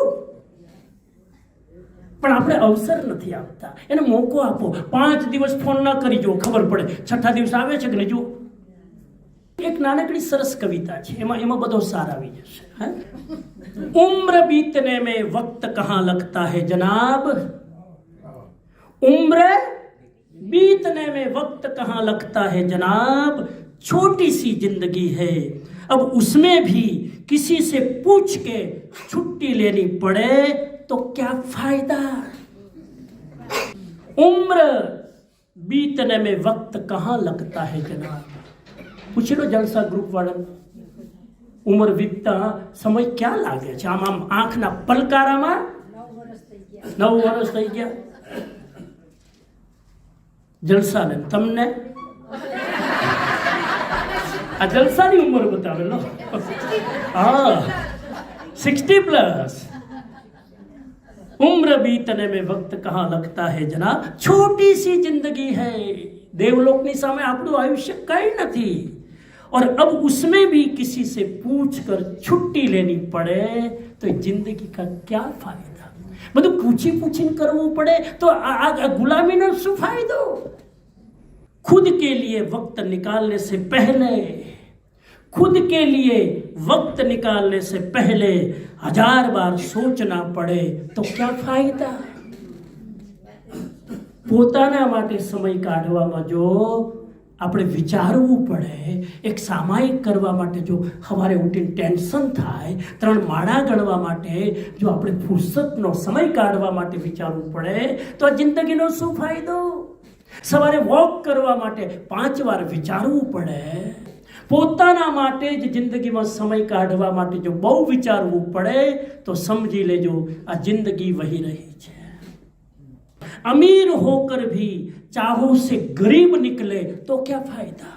પણ આપણે અવસર નથી આપતા. એને મોકો આપો. 5 દિવસ ફોન ન કરી જુઓ, ખબર પડે. 6થા દિવસ આવે છે કે નહીં જુઓ. એક નાનકડી સરસ કવિતા છે, એમાં બધો સાર આવી જશે. ઉમ્ર બીતને में वक्त कहाँ लगता है जनाब, उम्र बीतने में वक्त कहाँ लगता है जनाब, छोटी सी जिंदगी है अब उसमें भी किसी से पूछ के छुट्टी लेनी पड़े तो क्या फायदा. उम्र बीतने में वक्त कहाँ लगता है जनाब. પૂછી લો જલસા ગ્રુપ વાળા, ઉંમર વીતતા સમય ક્યાં લાગે છે? આમ આંખના પલકારામાં 9 વર્ષ થઈ ગયા. જલસા ને તમને આ જલસાની ઉંમર બતાવેલો. હા, 60+. उम्र बीतने में वक्त कहाँ लगता है जनाब, छोटी सी जिंदगी है. देवलोकनी सामे આપણું આયુષ્ય કઈ નથી. और अब उसमें भी किसी से पूछ कर छुट्टी लेनी पड़े तो जिंदगी का क्या फायदा. બધું પૂછીને કરવું પડે તો આ ગુલામીનો શું ફાયદો. खुद के लिए वक्त निकालने से पहले, खुद के लिए वक्त निकालने से पहले 1000 बार सोचना पड़े तो क्या फायदा. પોતાના માટે સમય કાઢવામાં જો આપણે વિચારવું પડે, એક સામાયિક કરવા માટે જો સવારે ઉઠીને ટેન્શન થાય, 3 માળા ગણવા માટે જો આપણે ફુરસતનો સમય કાઢવા માટે વિચારવું પડે તો આ જિંદગીનો શું ફાયદો. સવારે વોક કરવા માટે 5 વાર વિચારવું પડે. પોતાના માટે જ જિંદગીમાં સમય કાઢવા માટે જો બહુ વિચારવું પડે તો સમજી લેજો આ જિંદગી વહી રહી છે. अमीर होकर भी चाहों से गरीब निकले तो क्या फायदा.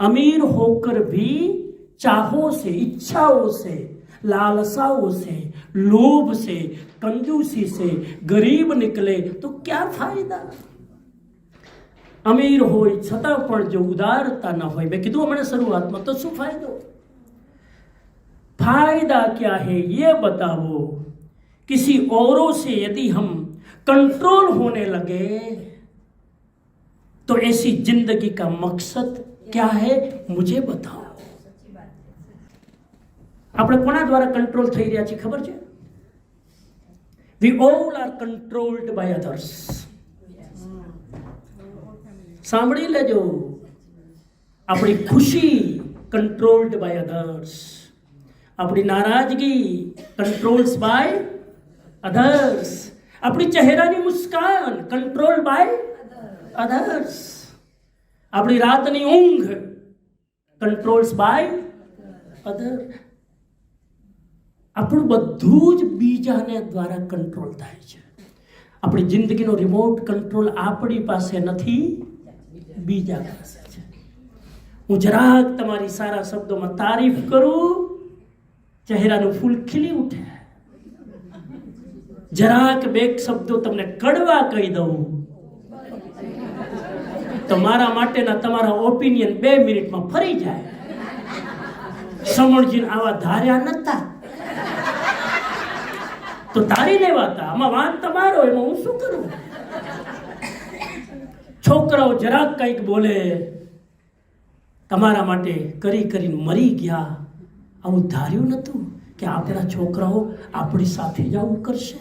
अमीर होकर भी चाहों से, इच्छाओं से, लालसाओं से, लोभ से, कंजूसी से गरीब निकले तो क्या फायदा. अमीर હોય છતાં પણ જો ઉદારતા ન હોય, મેં કીધું હમણાં શરૂઆતમાં, તો શું ફાયદો. फायदा क्या है ये बताओ. किसी औरों से यदि हम कंट्रोल होने लगे तो ऐसी जिंदगी का मकसद क्या है मुझे बताओ. આપણે કોના દ્વારા કંટ્રોલ થઈ રહ્યા છે ખબર છે? We all are controlled by others. સાંભળી લેજો. આપણી ખુશી controlled by others, આપણી નારાજગી controls by others, આપણી ચહેરાની મુસ્કાન કંટ્રોલ બાય અધર્સ, આપણી રાતની ઊંઘ કંટ્રોલ્સ બાય અધર. આપણું બધું જ બીજાને દ્વારા કંટ્રોલ થાય છે. આપણી જિંદગીનો રિમોટ કંટ્રોલ આપણી પાસે નથી, બીજા પાસે છે. હું જરાક તમારી સારા શબ્દોમાં તારીફ કરું, ચહેરાનું ફૂલ ખીલી ઉઠે. જરાક 2 શબ્દો તમને કડવા કહી દઉં તો મારા માટેના તમારા ઓપિનિયન 2 મિનિટમાં ફરી જાય. સમણજીને આવા ધાર્યા નતા તો ધારી લેવાતા. આમાં વાત તમારો, એમાં હું શું કરું. છોકરાઓ જરાક કંઈક બોલે, તમારા માટે કરીને મરી ગયા. આવું ધાર્યું નતું કે આપણા છોકરાઓ આપણી સાથે જ આવું કરશે.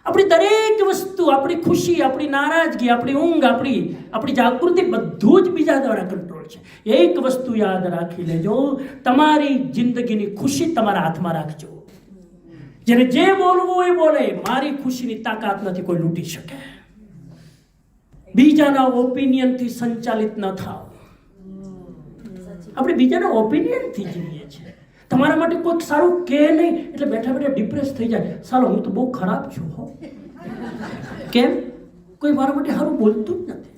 આપણી દરેક વસ્તુ, આપણી ખુશી, આપણી નારાજગી, આપણી ઊંઘ, આપણી જાગૃતિ બધું જ બીજા દ્વારા કંટ્રોલ છે. એક વસ્તુ યાદ રાખી લેજો, તમારી જિંદગીની ખુશી તમારા હાથમાં રાખજો. જેને જે બોલવું એ બોલે, મારી ખુશીની તાકાત નથી કોઈ લૂંટી શકે. બીજાના ઓપિનિયનથી સંચાલિત ન થાઓ. આપણે બીજાના ઓપિનિયનથી જીવીએ છીએ. તમારા માટે કોઈ સારું કે નહીં એટલે બેઠા બેઠા ડિપ્રેસ થઈ જાય. સાલો હું તો બહુ ખરાબ છું. હો કેમ? કોઈ મારા માટે સારું બોલતું જ નથી.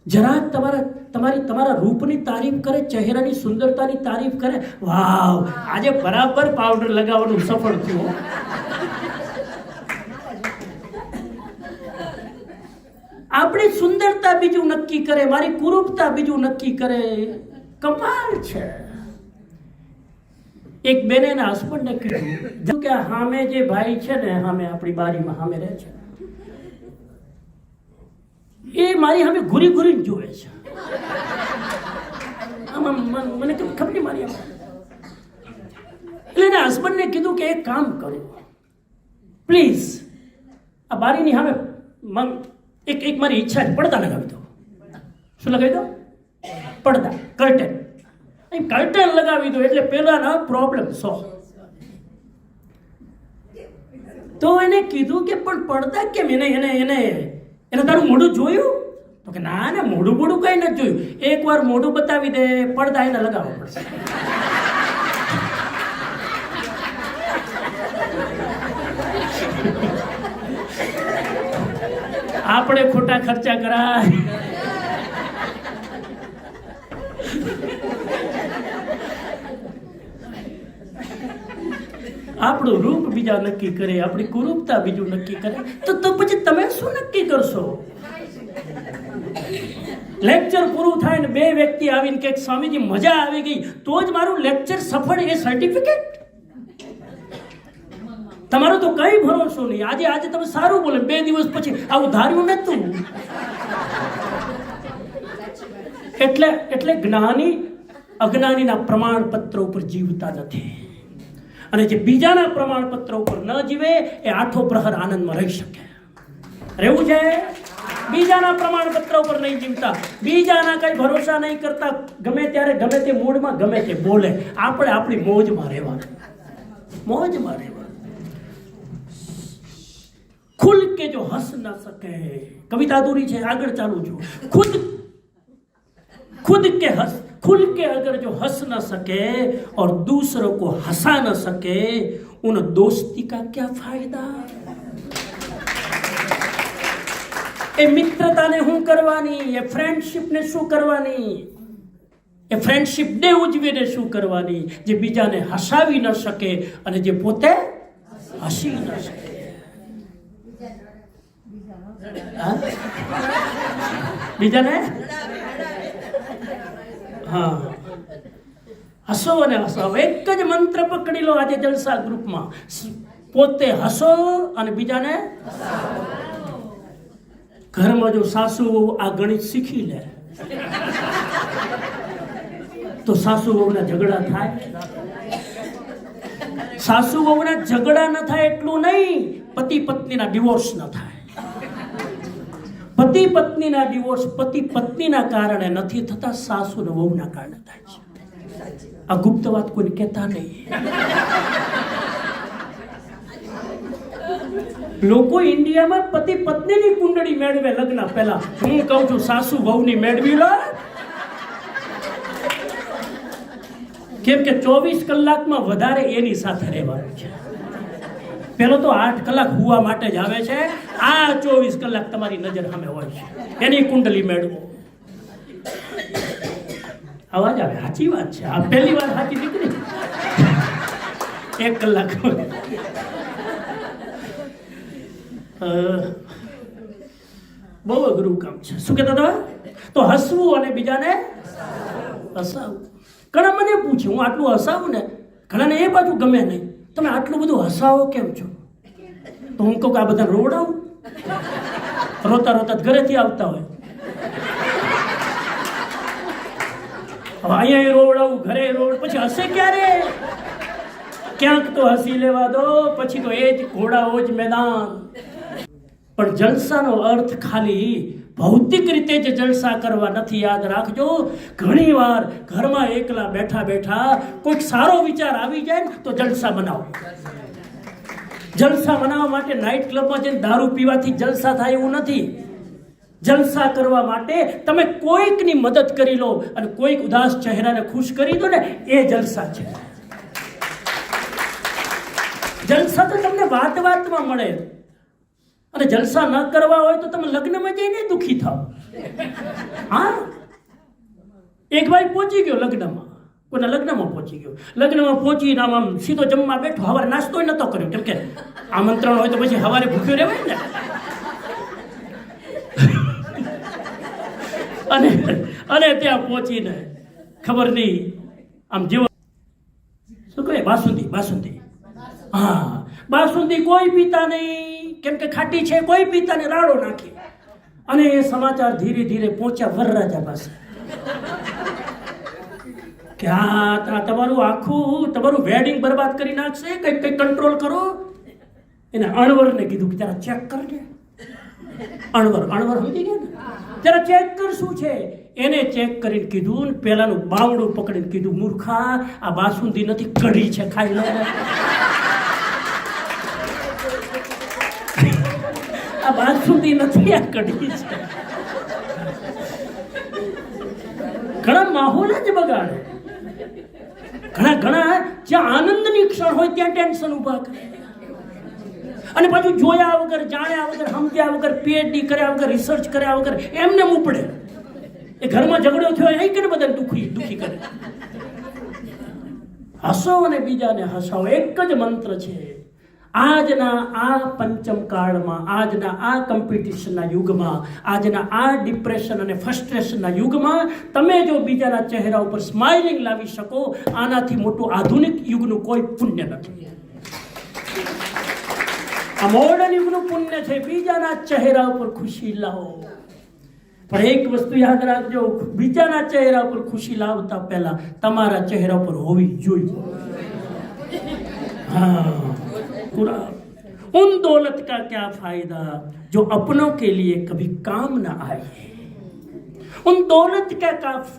જરાક તમારા રૂપની તારીફ કરે, ચહેરાની સુંદરતાની તારીફ કરે, વાવ આજે બરાબર પાવડર લગાવવાનું સફળ થયું. આપણી સુંદરતા બીજું નક્કી કરે, મારી કુરૂપતા બીજું નક્કી કરે. કમાલ છે. એક બેને એના હસબન્ડને કીધું કે સામે જે ભાઈ છે ને, સામે આપણી બારીમાં સામે રહે છે, એ મારી સામે ઘૂરી ઘૂરીને જુએ છે. આમાં મને ખબર નહીં મારી આમાં. એટલે એના હસબન્ડને કીધું કે એક કામ કરો, પ્લીઝ આ બારીની સામે એક મારી ઈચ્છા છે, પડદા લગાવી દો. શું લગાવી દો? પડદા, કર્ટેન. કર્ટેન લગાવી દો એટલે પેલાના પ્રોબ્લેમ સોલ્વ. તો એને કીધું કે પણ પડદા કેમ? એને તારું મોઢું જોયું? તો કે ના ને, મોઢું કઈ નથી જોયું. એકવાર મોઢું બતાવી દે, પડદા એને લગાવવા પડશે. આપણે ખોટા ખર્ચા કરાય. આપણું રૂપ બીજા નક્કી કરે, આપણી કુરૂપતા બીજું નક્કી કરે, તો પછી તમે શું નક્કી કરશો? લેક્ચર પૂરું થાય ને બે વ્યક્તિ આવીને કે સ્વામીજી મજા આવી ગઈ, તો જ મારું લેક્ચર સફળ, એ સર્ટિફિકેટ? તમારો તો કઈ ભરોસો નહીં. આજે તમે સારું બોલે, 2 દિવસ પછી આવું ધાર્યું નતું. એટલે જ્ઞાની અજ્ઞાનીના પ્રમાણપત્ર ઉપર જીવતા નથી, અને જે બીજાના પ્રમાણપત્ર ઉપર ન જીવે એ આઠો પ્રહર આનંદમાં રહી શકે. રહેવું છે? બીજાના પ્રમાણપત્ર ઉપર નહીં જીવતા, બીજાના કઈ ભરોસા નહીં કરતા, ગમે ત્યારે ગમે તે મૂડમાં ગમે તે બોલે. આપણે આપણી મોજમાં રહેવાનું, મોજમાં રહેવાનું. खुल के जो हंस न सके, कविता अधूरी है, आगे चालू छू. खुद के अगर जो हंस न सके और दूसरों को हंसा न सके, उन दोस्ती का क्या फायदा? એ મિત્રતાને શું કરવાની? એ ફ્રેન્ડશિપને શું કરવાની? એ ફ્રેન્ડશિપ ડે ઉજવીને શું કરવાની? જે બીજાને હસાવી ન શકે અને જે પોતે હસી ન શકે. બીજાને હા હસો અને હસાવો. એક જ મંત્ર પકડી લો આજે જલસા ગ્રુપમાં, પોતે હસો અને બીજાને. ઘરમાં જો સાસુ આ ગણિત શીખી લે તો સાસુ વહુના ઝઘડા થાય. સાસુ વહુના ઝઘડા ન થાય એટલું નહીં, પતિ પત્નીના ડિવોર્સ ન થાય. પતિ પત્નીના ડિવોર્સ પતિ પત્નીના કારણે નથી થતા, સાસુ ને વહુના કારણે થાય છે. આ ગુપ્ત વાત કોઈને કહેતા નહીં. લોકો ઇન્ડિયામાં પતિ પત્નીની કુંડળી મેળવે લગ્ન પહેલા. હું કહું છું સાસુ વહુની મેળવી લો, કેમ કે 24 કલાકમાં વધારે એની સાથે રહેવાનું છે. પેલો તો 8 કલાક હુવા માટે જ આવે છે, આ 24 કલાક તમારી નજર સામે હોય છે. એની કુંડલી મેળવો. અવાજ આવે? સાચી વાત છે. આ પહેલી વાર સાચી નીકળી. 1 કલાક બહુ અઘરું કામ છે. શું કહેતા હતા? તો હસવું અને બીજાને હસાવવું. ઘણા મને પૂછે, હું આટલું હસાવું ને, ઘણાને એ બાજુ ગમે નહીં, તમે આટલું બધું હસાવો કેમ છો? તો હું કહું કે આ બધા રોવડાવું, રોતા રોતા ઘરેથી આવતા હોય. હવે અહીંયા રોવડાવું, ઘરે રોવડ, પછી હસે ક્યારે? ક્યાંક તો હસી લેવા દો, પછી તો એ જ ઘોડાઓ જ મેદાન. પણ જલસાનો અર્થ ખાલી ભૌતિક રીતે જ જલસા કરવા નથી. યાદ રાખજો, ઘણી વાર ઘરમાં એકલા બેઠા બેઠા કોઈક સારો વિચાર આવી જાય ને તો જલસા બનાવો. જલસા બનાવવા માટે નાઇટ ક્લબમાં જઈને દારૂ પીવાથી જલસા થાય એવું નથી. જલસા કરવા માટે તમે કોઈકની મદદ કરી લો અને કોઈક ઉદાસ ચહેરાને ખુશ કરી દો ને, એ જલસા છે. જલસા તો તમને વાત વાતમાં મળે, અને જલસા ન કરવા હોય તો તમે લગ્નમાં જઈને દુઃખી થાવ. હા, એક ભાઈ પહોંચી ગયો લગ્નમાં, કોઈના લગ્નમાં પહોંચી ગયો. લગ્નમાં પહોંચીને આમ સીધો જમવા બેઠો, સવારે નાસ્તો નતો કર્યો, કેમ કે આમંત્રણ હોય તો પછી સવારે ભૂખ્યો રહેવાય ને. અને ત્યાં પહોંચીને ખબર નહીં આમ જેવો શું કહે બાસુંદી બાસુંદી. હા, બાસુંદી કોઈ પીતા નહીં, કેમ કે ખાટી છે. કોઈ પીતા નહીં, રાડો નાખી. અને એ સમાચાર ધીરે ધીરે પહોંચ્યા વરરાજા પાસે કે આ તમારું વેડિંગ બરબાદ કરી નાખશે, કંઈક કંટ્રોલ કરો. એને અણવરને કીધું કે જરા ચેક કરજે. અણવર સમજી ગયા ને, જરા ચેક કર શું છે. એને ચેક કરીને કીધું ને પેલાનું બાવડું પકડીને કીધું, મૂર્ખા, આ બાસુંદી નથી, કઢી છે, ખાઈ લો. આ બાસુંદી નથી, આ કઢી છે. ઘણા માહોલ જ બગાડે. ઘણા જ્યાં આનંદની ક્ષણ હોય ત્યાં ટેન્શન ઉભા કરે. અને પાછું જોયા વગર, જાણ્યા વગર, સમજ્યા વગર, પીએચડી કર્યા વગર, રિસર્ચ કર્યા વગર એમને ઉપડે. એ ઘરમાં ઝઘડો થયો એ કે બધાને દુખી કરે. હસો અને બીજાને હસાવો, એક જ મંત્ર છે. આજના આ પંચમ કાળમાં, આજના આ કોમ્પિટિશનના યુગમાં, આજના આ ડિપ્રેશન અને ફ્રસ્ટ્રેશનના યુગમાં તમે જો બીજાના ચહેરા ઉપર સ્માઇલિંગ લાવી શકો, આનાથી મોટું આધુનિક યુગનું કોઈ પુણ્ય નથી. આ મોડર્ન યુગનું પુણ્ય છે બીજાના ચહેરા ઉપર ખુશી લાવો. પણ એક વસ્તુ યાદ રાખજો, બીજાના ચહેરા ઉપર ખુશી લાવતા પહેલા તમારા ચહેરા ઉપર હોવી જોઈએ. हाँ, उन दौलत का क्या फायदा जो अपनों के लिए कभी काम ना आए. उन दौलत का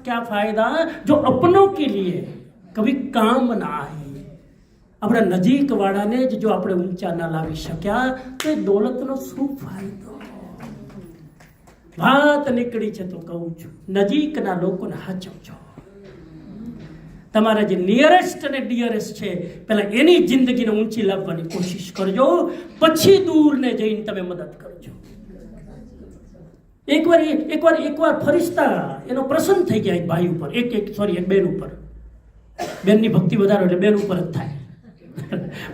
क्या फायदा जो अपनों के लिए कभी काम ना आए. अपना नजीक वाળાને જ જો આપણે ઊંચા ના લાવી શક્યા તો એ દોલતનો શું ફાયદો. વાત નીકળી છે તો કહું છું, નજીકના લોકોને હાચવજો. તમારા જે નિયરેસ્ટ અને ડિયરેસ્ટ છે પહેલા એની જિંદગીને ઊંચી લાવવાની કોશિશ કરજો, પછી દૂરને જઈને તમે મદદ કરજો. એકવાર ફરિશ્તા એનો પ્રસન્ન થઈ ગયા એક ભાઈ ઉપર, એક બેન ઉપર. બેનની ભક્તિ વધારો એટલે બેન ઉપર જ થાય.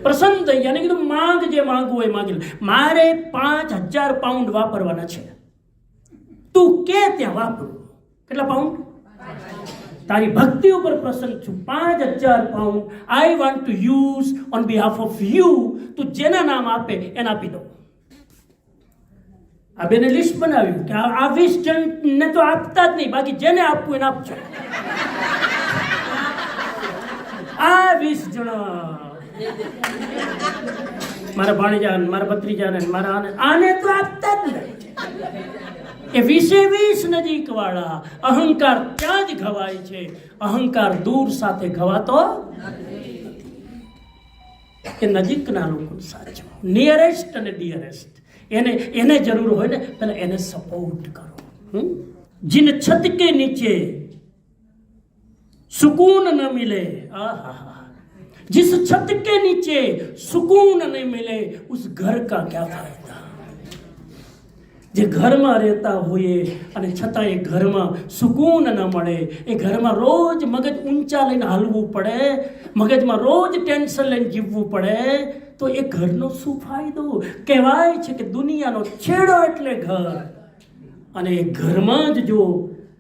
પ્રસન્ન થઈ ગયા ને કીધું, માંગ જે માંગવું હોય માંગી લે. મારે 5,000 પાઉન્ડ વાપરવાના છે, તું કે ત્યાં વાપરું. કેટલા પાઉન્ડ? તારી ભક્તિ ઉપર પ્રસન્ન છું. 5,000 pound I want to use on behalf of you. તું જેના નામ આપે એને આપી દો. આ બેને લિસ્ટ બનાવ્યું કે આ 20 જણને તો આપતા જ નહીં, બાકી જેને આપવું એને આપજો. આ 20 જણા મારા ભાણીજાન, મારા ભત્રીજાને, મારા આને તો આપતા જ નહીં. એ 20 નજીક વાળા. અહંકાર ત્યાં જ ઘવાય છે, અહંકાર દૂર સાથે ઘવાતો. એ નજીકના લોકો સાચો, નિયરેસ્ટ અને ડિયરેસ્ટ, એને જરૂર હોય ને પહેલા એને સપોર્ટ કરો. जिन छत के नीचे सुकून न मिले, जिस छत के नीचे सुकून न मिले उस घर का क्या फायदा. જે ઘરમાં રહેતા હોઈએ અને છતાં એ ઘરમાં સુકૂન ન મળે, એ ઘરમાં રોજ મગજ ઊંચા લઈને હાલવું પડે, મગજમાં રોજ ટેન્શન લઈને જીવવું પડે, તો એ ઘરનો શું ફાયદો. કહેવાય છે કે દુનિયાનો છેડો એટલે ઘર, અને એ ઘરમાં જ જો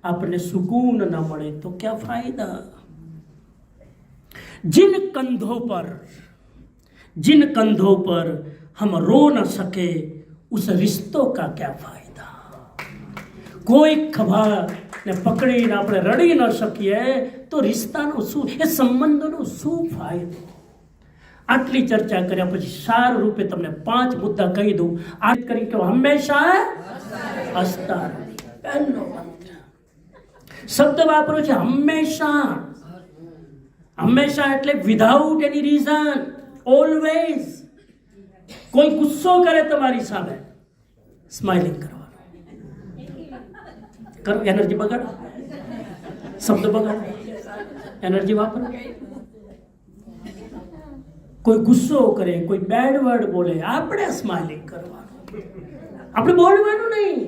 આપણને સુકૂન ન મળે તો ક્યાં ફાયદા. जिन कंधों पर हम रो न सके उस रिश्तों का क्या फायदा. કોઈ ખભા ને પકડીને આપણે રડી ન શકીએ તો રિશ્તાનો શું, એ સંબંધોનો શું ફાયદો. આટલી ચર્ચા કર્યા પછી સાર રૂપે તમને 5 મુદ્દા કહી દઉં. આ કરી કે હંમેશા હસતા. પહેલો મંત્ર શબ્દ વાપરો છે હંમેશા. હંમેશા એટલે વિધાઉટ એની રીઝન, ઓલવેઝ. કોઈ ગુસ્સો કરે તમારી સામે, સ્માઇલિંગ કરવાનું. કરો, એનર્જી બગાડો, શબ્દ બગાડો, એનર્જી વાપરો. કોઈ ગુસ્સો કરે, કોઈ બેડ વર્ડ બોલે, આપણે સ્માઇલિંગ કરવાનું, આપણે બોલવાનું નહીં.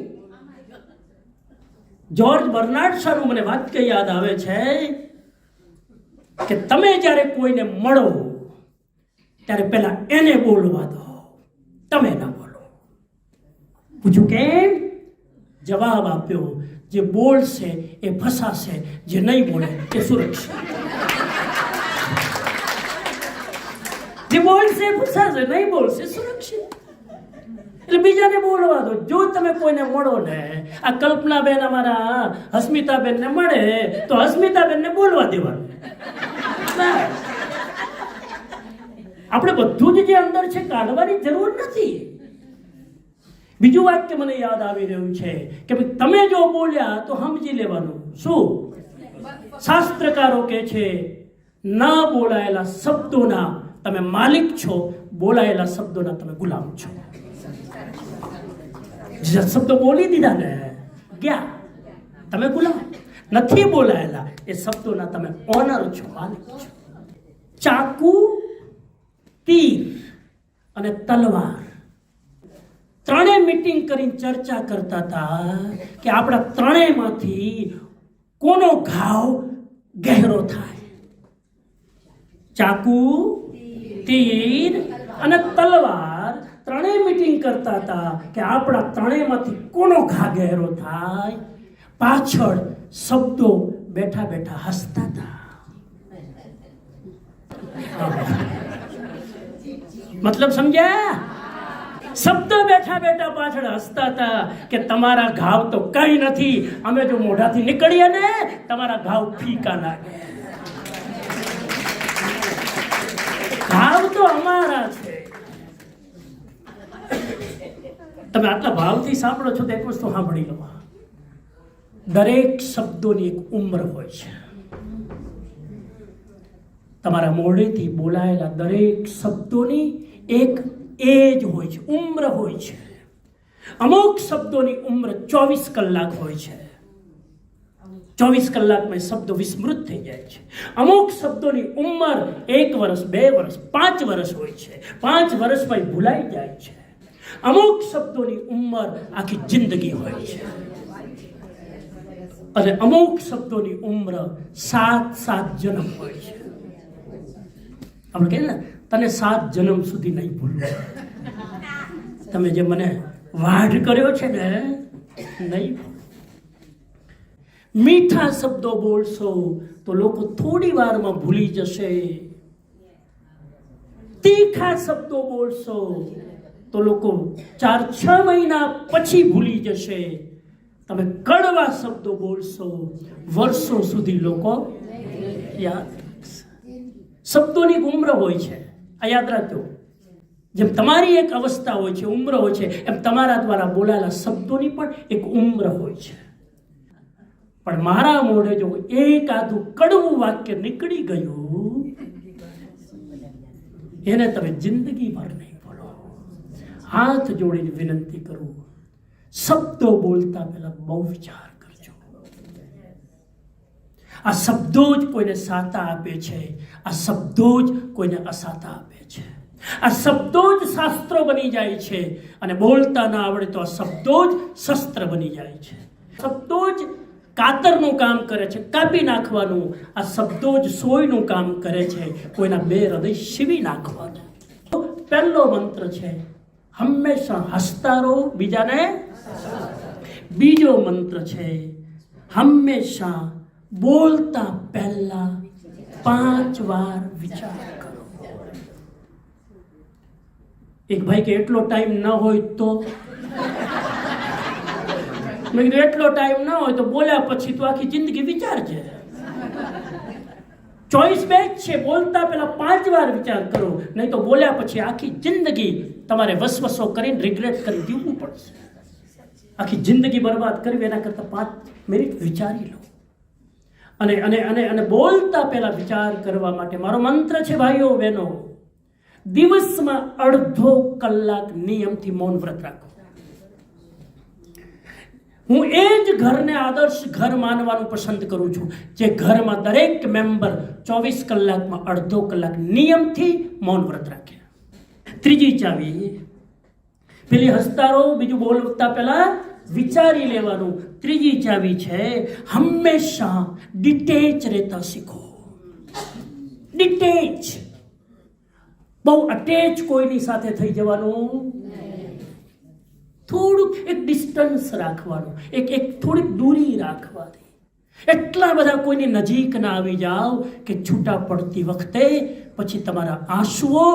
જ્યોર્જ બર્નાર્ડ શાનું મને વાક્ય યાદ આવે છે કે તમે જ્યારે કોઈને મળો ત્યારે પહેલા એને બોલવા દો, તમે ના બોલો. પૂછ્યું કેમ? જવાબ આપ્યો, જે બોલશે એ ફસાશે, જે નહીં બોલે એ સુરક્ષિત. જે બોલશે ફસાશે, નહીં બોલશે સુરક્ષિત. એટલે બીજાને બોલવા દો. જો તમે કોઈને મળો ને, આ કલ્પનાબેન અમારા હસ્મિતાબેનને મળે તો હસ્મિતાબેનને બોલવા દેવાનું. આપણે બધું જ જે અંદર છે કાઢવાની જરૂર નથી. બીજું વાક્ય મને યાદ આવી રહ્યું છે કે ભાઈ તમે જો બોલ્યા તો સમજી લેવાનું. શું? શાસ્ત્રકારો કહે છે ન બોલાયેલા શબ્દોના તમે માલિક છો, બોલાયેલા શબ્દોના તમે ગુલામ છો. જે શબ્દો બોલી દીધા ને ગયા, તમે ગુલામ. નથી બોલાયેલા એ શબ્દોના તમે ઓનર છો, માલિક છો. ચાકુ, તીર અને તલવાર ત્રણેય મીટિંગ કરીને ચર્ચા કરતા હતા કે આપણા ત્રણેયમાંથી કોનો ઘાવ ગહેરો થાય. ચાકુ, તીર અને તલવાર ત્રણેય મીટિંગ કરતા હતા કે આપણા ત્રણેયમાંથી કોનો ઘા ગહેરો થાય. પાછળ શબ્દો બેઠા બેઠા હસતા હતા. મતલબ સમજ્યા? શબ્દો બેઠા બેઠા પાછળ હસતા હતા કે તમારા ઘાવ તો કઈ નથી, અમે જો મોઢાથી નીકળીએ ને તમારા ઘાવ ફીકા લાગે. ઘાવ તો અમારા છે. તમે આટલા ભાવથી સાંભળો છો તો એક વસ્તુ સાંભળી લો. દરેક શબ્દોની એક ઉંમર હોય છે. તમારા મોઢેથી બોલાયેલા દરેક શબ્દોની એક એજ હોય છે, ઉમ્ર હોય છે. અમુક શબ્દોની ઉંમર 24 કલાક હોય છે. 24 કલાકમાં શબ્દો વિસ્મૃત થઈ જાય છે. અમુક શબ્દોની ઉંમર 1 વર્ષ, 2 વર્ષ, 5 વર્ષ હોય છે. 5 વર્ષમાં ભૂલાઈ જાય છે. અમુક શબ્દોની ઉંમર આખી જિંદગી હોય છે. અને અમુક શબ્દોની ઉંમર 7 જન્મ હોય છે. આપણે કહીએ ને તને 7 જન્મ સુધી નહીં ભૂલવું. તમે જે મને વાઢ કર્યો છે ને નહીં. મીઠા શબ્દો બોલશો તો લોકો થોડી વારમાં ભૂલી જશે. તીખા શબ્દો બોલશો તો લોકો 4-6 મહિના પછી ભૂલી જશે. તમે કડવા શબ્દો બોલશો વર્ષો સુધી લોકો યાદ. શબ્દોની ઉંમર હોય છે, આ યાદ રાખજો. જેમ તમારી એક અવસ્થા હોય છે, ઉંમર હોય છે, એમ તમારા દ્વારા બોલાયેલા શબ્દોની પણ એક ઉંમર હોય છે. પણ મારા મોઢે જો એક આધું કડવું વાક્ય નીકળી ગયું એને તમે જિંદગીભર નહીં બોલો. હાથ જોડીને વિનંતી કરું, શબ્દો બોલતા પહેલા બહુ વિચાર કરજો. આ શબ્દો જ કોઈને સાતા આપે છે, આ શબ્દો જ કોઈને અસાતા આપે છે. આ શબ્દો જ શાસ્ત્રો બની જાય છે અને બોલતા ના આવડે તો આ શબ્દો જ શસ્ત્ર બની જાય છે. શબ્દો જ કાતરનું કામ કરે છે, કાપી નાખવાનું. આ શબ્દો જ સોયનું કામ કરે છે, કોઈના 2 હૃદય સીવી નાખવાનું. પહેલો મંત્ર છે હંમેશા હસતા રહો, બીજાને. બીજો મંત્ર છે હંમેશા બોલતા પહેલા 5 વાર વિચાર કરો. એક ભાઈ કે એટલો ટાઈમ ન હોય તો મેં કીધું એટલો ટાઈમ ન હોય તો બોલ્યા પછી તો આખી જિંદગી વિચારજે. ચોઈસ બેચ છે, બોલતા પહેલા 5 વાર વિચાર કરો, નહીં તો બોલ્યા પછી આખી જિંદગી તમારે વસવસો કરીને રિગ્રેટ કરી જીવવું પડશે. આખી જિંદગી બરબાદ કરવી એના કરતાં 5 મિનિટ વિચારી લો. અને અને અને અને બોલતા પહેલા વિચાર કરવા માટે મારો મંત્ર છે ભાઈઓ બહેનો, દિવસમાં અડધો કલાક નિયમથી મૌન વ્રત રાખો. હું એ જ ઘરને આદર્શ ઘર માનવાનું પસંદ કરું છું જે ઘરમાં દરેક મેમ્બર 24 કલાકમાં અડધો કલાક નિયમથી મૌન વ્રત રાખે. ત્રીજી ચાવી, પેલી હસતા રહો, બીજું બોલતા પહેલા વિચારી લેવાનું. ત્રીજી ચાવી છે હંમેશા ડિટેચ રહેતા શીખો. ડિટેચ, બહુ અટેચ કોઈની સાથે થઈ જવાનું, થોડુંક એક ડિસ્ટન્સ રાખવાનું, એક થોડીક દૂરી રાખવાની. એટલા બધા કોઈની નજીક ના આવી જાઓ કે છૂટા પડતી વખતે પછી તમારા આંસુઓ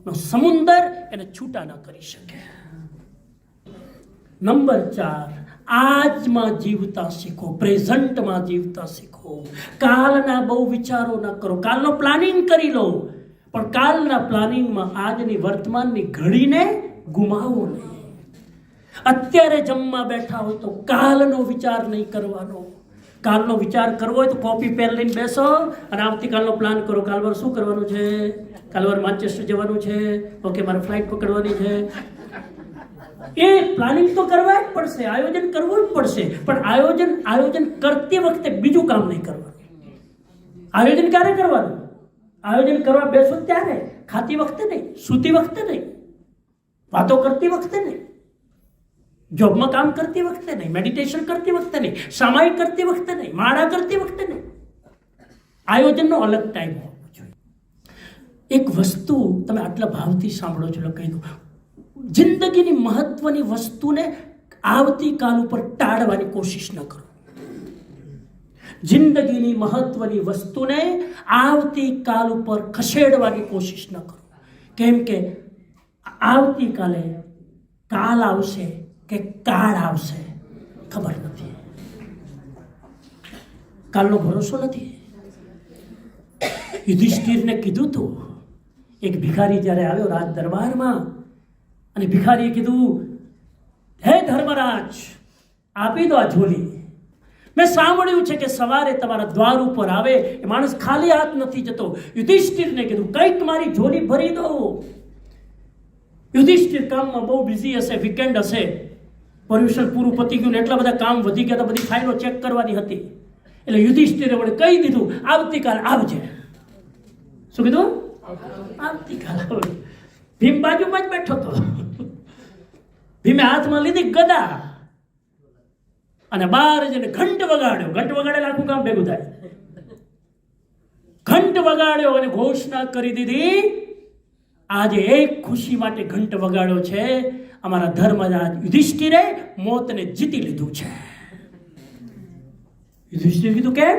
નો સમુંદર એને છૂટા ન કરી શકે. નંબર 4, આજમાં જીવતા શીખો, પ્રેઝન્ટમાં જીવતા શીખો. કાલના બહુ વિચારો ન કરો. કાલનો પ્લાનિંગ કરી લો, પણ કાલના પ્લાનિંગમાં આજની વર્તમાનની ઘડીને ગુમાવો નહીં. અત્યારે જમવા બેઠા હોય તો કાલનો વિચાર નહીં કરવાનો. કાલનો વિચાર કરવો હોય તો કોપી પેન લઈને બેસો અને આવતીકાલનો પ્લાન કરો. કાલવાર શું કરવાનું છે? કાલવાર માન્ચેસ્ટર જવાનું છે, ઓકે મારે ફ્લાઇટ પકડવાની છે. એ પ્લાનિંગ તો કરવા જ પડશે, આયોજન કરવું જ પડશે, પણ આયોજન કરતી વખતે બીજું કામ નહીં કરવાનું. આયોજન ક્યારે કરવાનું? આયોજન કરવા બેસો ત્યારે, ખાતી વખતે નહીં, સૂતી વખતે નહીં, વાતો કરતી વખતે નહીં, જોબમાં કામ કરતી વખતે નહીં, મેડિટેશન કરતી વખતે નહીં, સામાયિક કરતી વખતે નહીં, માળા કરતી વખતે નહીં. આયોજનનો અલગ ટાઈમ હોવો જોઈએ. એક વસ્તુ તમે આટલા ભાવથી સાંભળો છો એટલે કહી દઉં, જિંદગીની મહત્વની વસ્તુને આવતીકાલ ઉપર ટાળવાની કોશિશ ન કરો. જિંદગીની મહત્વની વસ્તુને આવતીકાલ ઉપર ખસેડવાની કોશિશ ન કરો. કેમ કે આવતીકાલે કાલ આવશે કે કાળ આવશે ખબર નથી. કાલનો ભરોસો નથી. યુધિષ્ઠિરને કીધું તું, એક ભિખારી જ્યારે આવ્યો રાજ દરબારમાં અને ભિખારીએ કીધું, હે ધર્મરાજ, આપી દો આ ઝોલી. મેં સાંભળ્યું છે કે સવારે તમારા દ્વાર ઉપર આવે એ માણસ ખાલી હાથ નથી જતો. યુધિષ્ઠિરને કીધું, કંઈક મારી ઝોલી ભરી દો. યુધિષ્ઠિર કામમાં બહુ બિઝી હશે, વીકેન્ડ હશે, પર્યુષણ પૂરું પતી ગયું ને એટલા બધા કામ વધી ગયા હતા, બધી ફાઇલો ચેક કરવાની હતી. એટલે યુધિષ્ઠિરે વડે કહી દીધું, આવતીકાલ આવજે. શું કીધું? આવતીકાલ આવજે. ભીમ બાજુમાં જ બેઠો હતો. ભીમે હાથમાં લીધી ગદા અને બહાર જઈને ઘંટ વગાડ્યો. ઘંટ વગાડે આખું કામ ભેગું થાય. ઘંટ વગાડ્યો અને ઘોષણા કરી દીધી, આજે એક ખુશી માટે ઘંટ વગાડ્યો છે, અમારા ધર્મરાજ યુધિષ્ઠિરે મોતને જીતી લીધું છે. યુધિષ્ઠિર કીધું કેમ?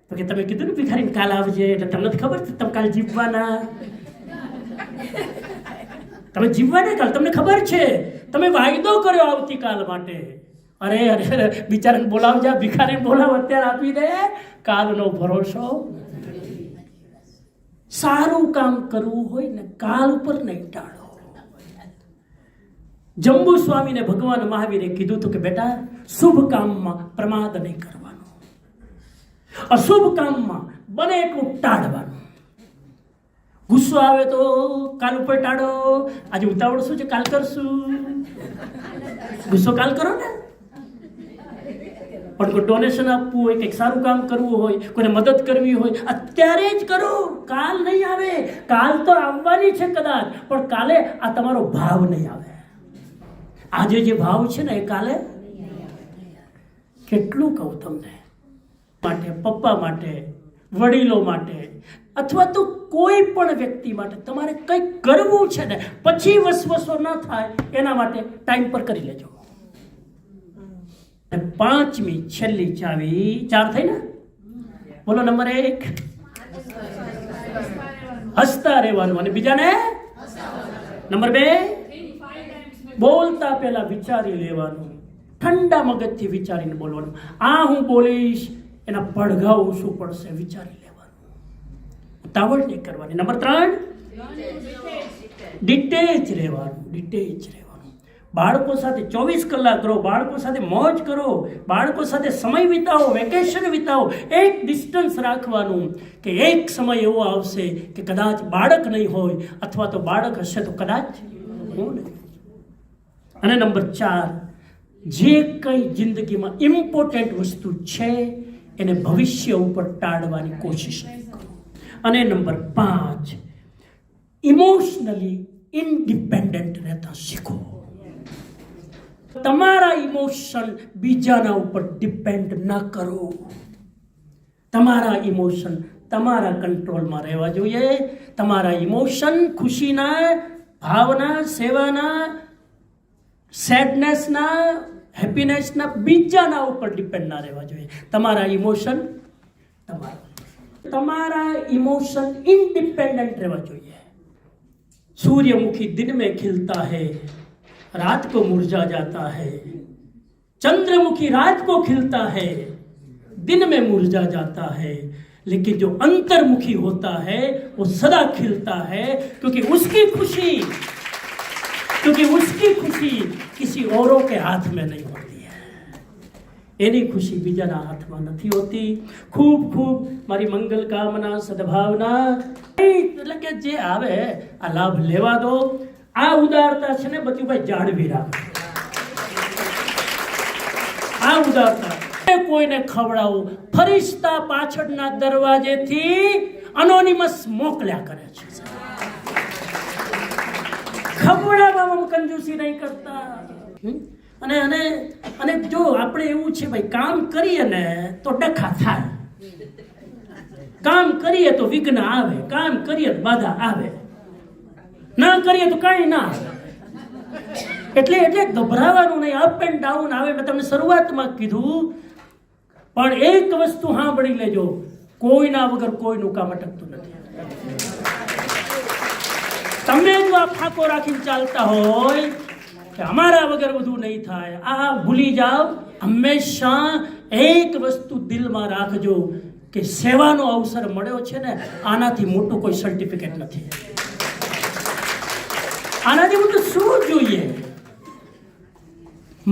તો કે તમે કીધું ને ભિખારીને કાલ આવજે, એટલે તમને નથી ખબર છે તમે કાલ જીવવાના. તમે જીવવાના કાલ, તમને ખબર છે, તમે વાયદો કર્યો આવતીકાલ માટે. અરે અરે બિચારાને બોલાવજા, ભિખારીને બોલાવ, અત્યારે આપી દે. કાલનો ભરોસો. સારું કામ કરવું હોય ને કાલ ઉપર નહીં ટાળો. જંબુ સ્વામીને ભગવાન મહાવીરે કીધું હતું કે બેટા, શુભ કામમાં પ્રમાદ નહીં કરવાનો, અશુભ કામમાં બને એટલું ટાળવાનું. ગુસ્સો આવે તો કાલ ઉપર ટાળો. આજે ઉતાવળ શું છે, કાલ કરશું. ગુસ્સો કાલ કરો ને. પણ કોઈ ડોનેશન આપવું હોય, કંઈક સારું કામ કરવું હોય, કોઈને મદદ કરવી હોય, અત્યારે જ કરો. કાલ નહીં આવે. કાલ તો આવવાની છે કદાચ, પણ કાલે આ તમારો ભાવ નહીં આવે. આજે જે ભાવ છે ને એ કાલે. કેટલું કહું તમને, માટે, પપ્પા માટે, વડીલો માટે, અથવા તો કોઈ પણ વ્યક્તિ માટે તમારે કંઈક કરવું છે ને, પછી વસવસો ન થાય એના માટે ટાઈમ પર કરી લેજો. પાંચમી છેલ્લી ચાવી, 4 થઈ ને, બોલો નંબર 1, હસતા રહેવાનું. અને બીજાને નંબર 2, બોલતા પહેલા વિચારી લેવાનું. ઠંડા મગજથી વિચારીને બોલવાનું. આ હું બોલીશ એના પડઘાઓ શું પડશે વિચારી લેવાનું. ઉતાવળ નહીં કરવાની. નંબર 3, ડિટેચ રહેવાનું. ડિટેચ રહેવાનું. બાળકો સાથે 24 કલાક રહો, બાળકો સાથે મોજ કરો, બાળકો સાથે સમય વિતાવો, વેકેશન વિતાવો. એક ડિસ્ટન્સ રાખવાનું કે એક સમય એવો આવશે કે કદાચ બાળક નહીં હોય, અથવા તો બાળક હશે તો કદાચ હું નહીં. અને નંબર 4, જે કંઈ જિંદગીમાં ઇમ્પોર્ટન્ટ વસ્તુ છે એને ભવિષ્ય ઉપર ટાળવાની કોશિશ નહીં કરો. અને નંબર 5, ઇમોશનલી ઇન્ડિપેન્ડન્ટ રહેતા શીખો. તમારા ઇમોશન બીજાના ઉપર ડિપેન્ડ ન કરો. તમારા ઇમોશન તમારા કંટ્રોલમાં રહેવા જોઈએ. તમારા ઇમોશન ખુશીના, ભાવના, સેવાના, સેડનેસના, હેપીનેસના બીજાના ઉપર ડિપેન્ડ ના રહેવા જોઈએ. તમારા ઇમોશન તમારા ઇમોશન ઇન્ડિપેન્ડન્ટ રહેવા જોઈએ. सूर्यमुखी दिन में खिलता है, रात को मुरझा जाता है। चंद्रमुखी रात को खिलता है, दिन में मुरझा जाता है। लेकिन जो अंतर्मुखी होता है वो सदा खिलता है, क्योंकि उसकी खुशी किसी औरों के हाथ में नहीं होती है। એની ખુશી બીજાના હાથમાં નથી હોતી। ખૂબ ખૂબ મારી મંગલ કામના સદભાવના, એટલે કે જે આવે આ લાભ લેવા દો। આ ઉદારતા છે ને બચુભાઈ જાળવી રાખો। આ ઉદારતા કોઈને ખવડાવો, ફરિશ્તા પાછળના દરવાજેથી અનોનિમસ મોકલ્યા કરે છે। ખવડાવવામાં કંજૂસી નહીં કરતા। અને અને અને જો આપણે એવું છે ભાઈ, કામ કરીએ ને તો ડખા થાય, કામ કરીએ તો વિઘ્ન આવે, કામ કરીએ તો બાધા આવે, ના કરીએ તો કાંઈ ના આવે। એટલે ગભરાવાનું નહીં। અપ એન્ડ ડાઉન આવે। મેં તમને શરૂઆતમાં કીધું, પણ એક વસ્તુ સાંભળી લેજો, કોઈના વગર કોઈનું કામ અટકતું નથી। તમે જો આ ફાંકો રાખીને ચાલતા હોય કે અમારા વગર બધું નહીં થાય, આ ભૂલી જાઓ। હંમેશા એક વસ્તુ દિલમાં રાખજો કે સેવાનો અવસર મળ્યો છે ને, આનાથી મોટું કોઈ સર્ટિફિકેટ નથી। આનાથી મોટું શું જોઈએ?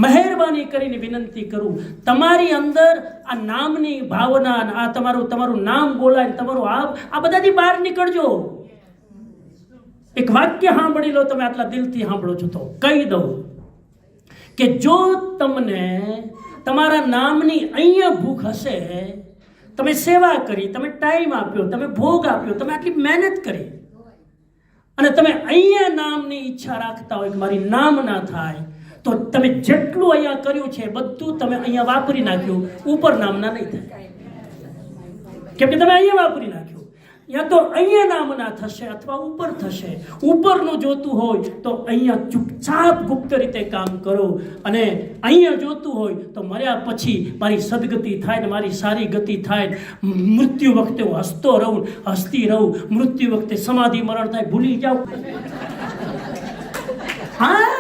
મહેરબાની કરીને વિનંતી કરું, તમારી અંદર આ નામની ભાવના, આ તમારું નામ બોલાય, તમારું આ બધાથી બહાર નીકળજો। એક વાક્ય સાંભળી લો, તમે આટલા દિલથી સાંભળો છો તો કહી દઉં કે જો તમને તમારા નામની અહીંયા ભૂખ હશે, તમે સેવા કરી, તમે ટાઈમ આપ્યો, તમે ભોગ આપ્યો, તમે આટલી મહેનત કરી, અને તમે અહીંયા નામની ઈચ્છા રાખતા હોય કે મારી નામ ના થાય, તો તમે જેટલું અહીંયા કર્યું છે બધું તમે અહીંયા વાપરી નાખ્યું, ઉપર નામના નહીં થાય। કેમ કે તમે અહીંયા વાપરી નાખ્યું। યા તો અહીંયા નામના થશે અથવા ઉપર થશે। ઉપરનું જોતું હોય તો અહીંયા ચૂપચાપ ગુપ્ત રીતે કામ કરો, અને અહીંયા જોતું હોય તો મર્યા પછી મારી સદગતિ થાય ને મારી સારી ગતિ થાય। મૃત્યુ વખતે હું હસતો રહું, હસતી રહું, મૃત્યુ વખતે સમાધિ મરણ થાય, ભૂલી જાઓ। હા,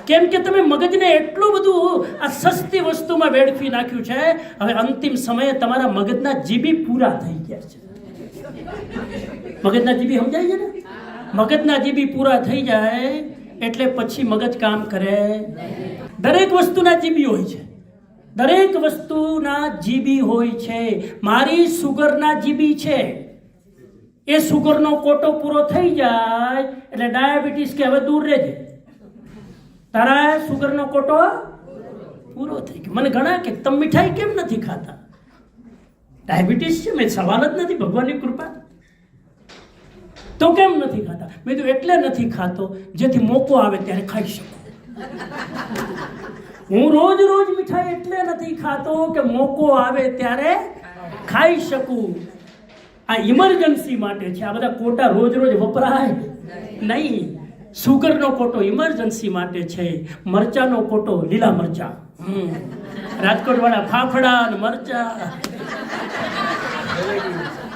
કેમ કે તમે મગજને એટલું બધું આ સસ્તી વસ્તુમાં વેડફી નાખ્યું છે। હવે અંતિમ સમયે તમારા મગજના જીબી પૂરા થઈ ગયા છે। મગજના જીબી સમજાય છે ને? મગજના જીબી પૂરા થઈ જાય એટલે પછી મગજ કામ કરે। દરેક વસ્તુના જીબી હોય છે, દરેક વસ્તુના જીબી હોય છે। મારી સુગરના જીબી છે, એ સુગરનો કોટો પૂરો થઈ જાય એટલે ડાયાબિટીસ કે હવે દૂર રહેજે, તારા સુગરનો કોટો પૂરો થઈ ગયો। મને ઘણા કે તમે મીઠાઈ કેમ નથી ખાતા? ડાયાબિટીસ છે, મેં સવાલ જ નથી, ભગવાનની કૃપા। તો કેમ નથી ખાતા? મેં તો એટલે નથી ખાતો જેથી મોકો આવે ત્યારે ખાઈ શકું। હું રોજ મીઠાઈ એટલે નથી ખાતો કે મોકો આવે ત્યારે ખાઈ શકું। આ ઇમરજન્સી માટે છે। આ બધા કોટા રોજ વપરાય નહીં। સુગરનો કોટો ઇમરજન્સી માટે છે। મરચાનો કોટો, લીલા મરચા, રાજકોટવાળા ફાફડા અને મરચા,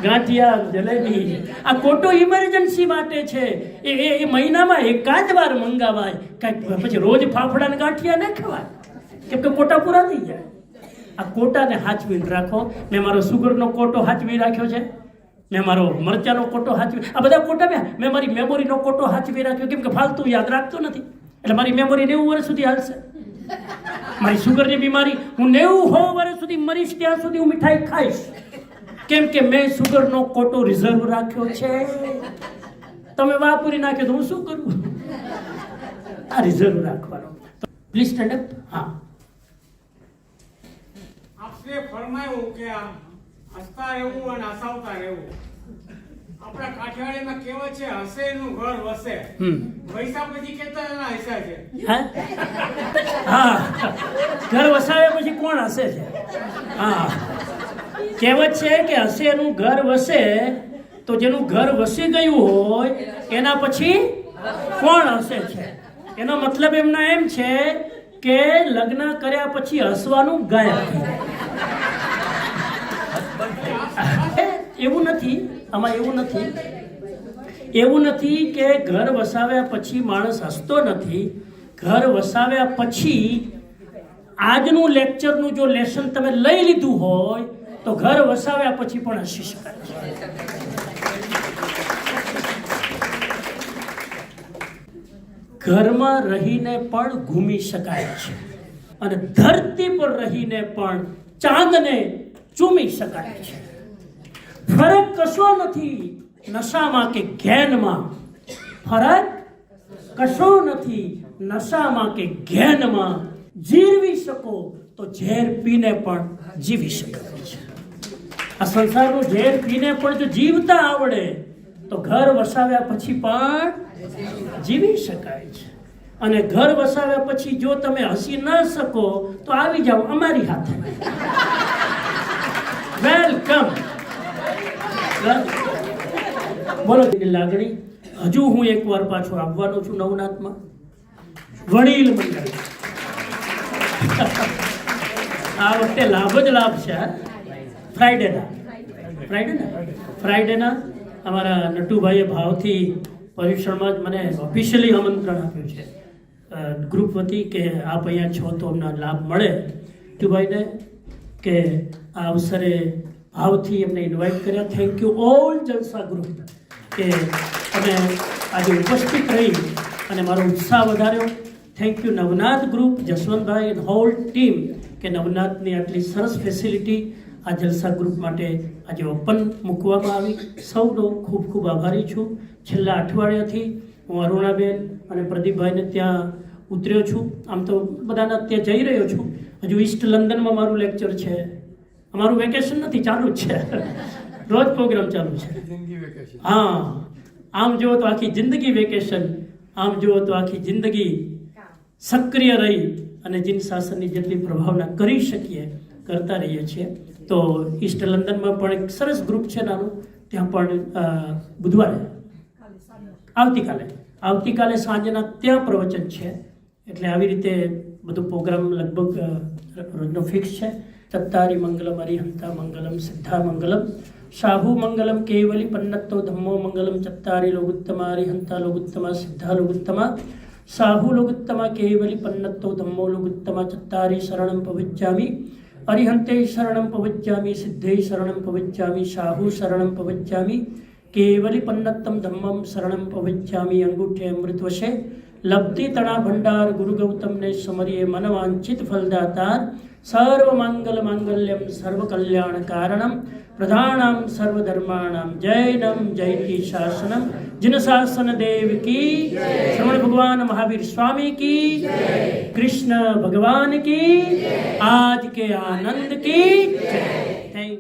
ગાંઠિયા, જલેબી, આ કોટો ઇમરજન્સી માટે છે। એ મહિનામાં એકાદ વાર મંગાવાય, કાંઈક પછી રોજ ફાફડા ને ગાંઠિયા ન ખવાય, કેમ કે કોટા પૂરા થઈ જાય। આ કોટાને હાચવીને રાખો। મેં મારો સુગરનો કોટો હાચવી રાખ્યો છે, મેં મારો મરચાનો કોટો હાચવી, આ બધા કોટા મેં મારી મેમોરીનો કોટો હાચવી રાખ્યો, કેમ કે ફાલતુ યાદ રાખતો નથી, એટલે મારી મેમોરી 90 વર્ષ સુધી હાલશે। મારી સુગરની બીમારી, હું 90 વર્ષ સુધી મરીશ ત્યાં સુધી હું મીઠાઈ ખાઈશ, કેમ કે મેં સુગરનો કોટો રિઝર્વ રાખ્યો છે। તમે વાપરી નાખ્યો તો હું શું કરું? આ રિઝર્વ રાખવાનો। Please stand up. હા, આપને ફરમાયું કે હસતા રહેવું અને હસાવતા રહેવું। આપણા કાઠિયાવાડીમાં કહેવત છે, હસેનું ઘર વસે। પૈસા પછી કેટલા એના હસ્યા છે? હા, ઘર વસાવે પછી કોણ હસે છે? હા, કહેવત છે કે હસેનું ઘર વસે, તો જેનું ઘર વસી ગયું હોય એના પછી કોણ હસે છે? એનો મતલબ એમનો એમ છે કે લગ્ન કર્યા પછી હસવાનું ગાયબ થઈ જાય। એવું નથી, આમાં એવું નથી। એવું નથી કે ઘર વસાવ્યા પછી માણસ હસતો નથી. ઘર વસાવ્યા પછી આજનું લેક્ચરનું જો લેસન તમે લઈ લીધું હોય તો ઘર વસાવ્યા પછી પણ હસી શકાય છે. ઘરમાં રહીને પણ ઘૂમી શકાય છે અને ધરતી પર રહીને પણ ચાંદને ચૂમી શકાય છે. ફરક કશો નથી નશામાં કે ઘેનમાં. ફરક કશો નથી નશામાં કે ઘેનમાં. જીરવી શકો તો ઝેર પીને પણ જીવી શકાય છે. આ સંસારનું ઝેર પીને પણ જો જીવતા આવડે તો ઘર વસાવ્યા પછી પણ જીવી શકાય છે. અને ઘર વસાવ્યા પછી જો તમે હસી ન શકો તો આવી જાઓ અમારી હાથે. વેલકમ. બોલો લાગણી. હજુ હું એકવાર પાછો આવવાનો છું નવનાથમાં. વડીલ મંડળ આ વખતે લાભ જ લાભ છે. ફ્રાઈડેના અમારા નટુભાઈએ ભાવથી પર્યુષણમાં જ મને ઓફિશિયલી આમંત્રણ આપ્યું છે ગ્રુપ વતી કે આપ અહીંયા છો તો અમને લાભ મળે. નટુભાઈને કે આ અવસરે ભાવથી એમને ઇન્વાઇટ કર્યા. Thank you all Jalsa group કે તમે આજે ઉપસ્થિત રહી અને મારો ઉત્સાહ વધાર્યો. Thank you Navnath group, Jaswantbhai and whole team કે નવનાથની આટલી સરસ ફેસિલિટી આ જલસા ગ્રુપ માટે આજે ઓપન મૂકવામાં આવી. સૌનો ખૂબ ખૂબ આભારી છું. છેલ્લા અઠવાડિયાથી હું અરુણાબેન અને પ્રદીપભાઈને ત્યાં ઉતર્યો છું. આમ તો બધાના ત્યાં જઈ રહ્યો છું. હજુ ઈસ્ટ લંડનમાં મારું લેક્ચર છે. અમારું વેકેશન નથી, ચાલુ જ છે. રોજ પ્રોગ્રામ ચાલુ છે. હા, આમ જુઓ તો આખી જિંદગી વેકેશન, આમ જુઓ તો આખી જિંદગી સક્રિય રહી અને જીન શાસનની જેટલી પ્રભાવના કરી શકીએ કરતા રહીએ છીએ. તો ઈસ્ટ લંડનમાં પણ એક સરસ ગ્રુપ છે નાનું, ત્યાં પણ બુધવારે આવતીકાલે સાંજના ત્યાં પ્રવચન છે. એટલે આવી રીતે બધું પ્રોગ્રામ લગભગ રોજનો ફિક્સ છે. ચત્તારી મંગલમ હરિહંતા મંગલમ સિદ્ધા મંગલમ શાહુ મંગલમ કેવલી પન્નત્તો ધમ્મો મંગલમ ચત્તારી લોગુત્તમા હરિહંતા લોગુત્તમા સિદ્ધા લોગુત્તમા શાહુ લોગુત્તમા કેવલી પન્નત્તો ધમ્મો લોગુત્તમા ચત્તારી શરણમ પવિજ્જામિ અરિહંતે શરણમ પવિજ્જામિ સિદ્ધે શરણમ પવિજ્જામિ શાહુ શરણમ પવિજ્જામિ કેવલી પન્નત્તમ ધમ્મમ શરણમ પવિજ્જામિ અંગૂઠે અમૃતવશે લબ્ધિ તણા ભંડાર ગુરુ ગૌતમને સમરીએ મનવાંચિત ફલદાતાર સર્વ મંગલ માંગલ્યમ સર્વ કલ્યાણ કારણમ પ્રધાનમ સર્વ ધર્માણમ જૈનમ જયતિ શાસનમ जिन शासन देव की, श्रवण भगवान महावीर स्वामी की, कृष्ण भगवान की, आज के आनंद की। थैंक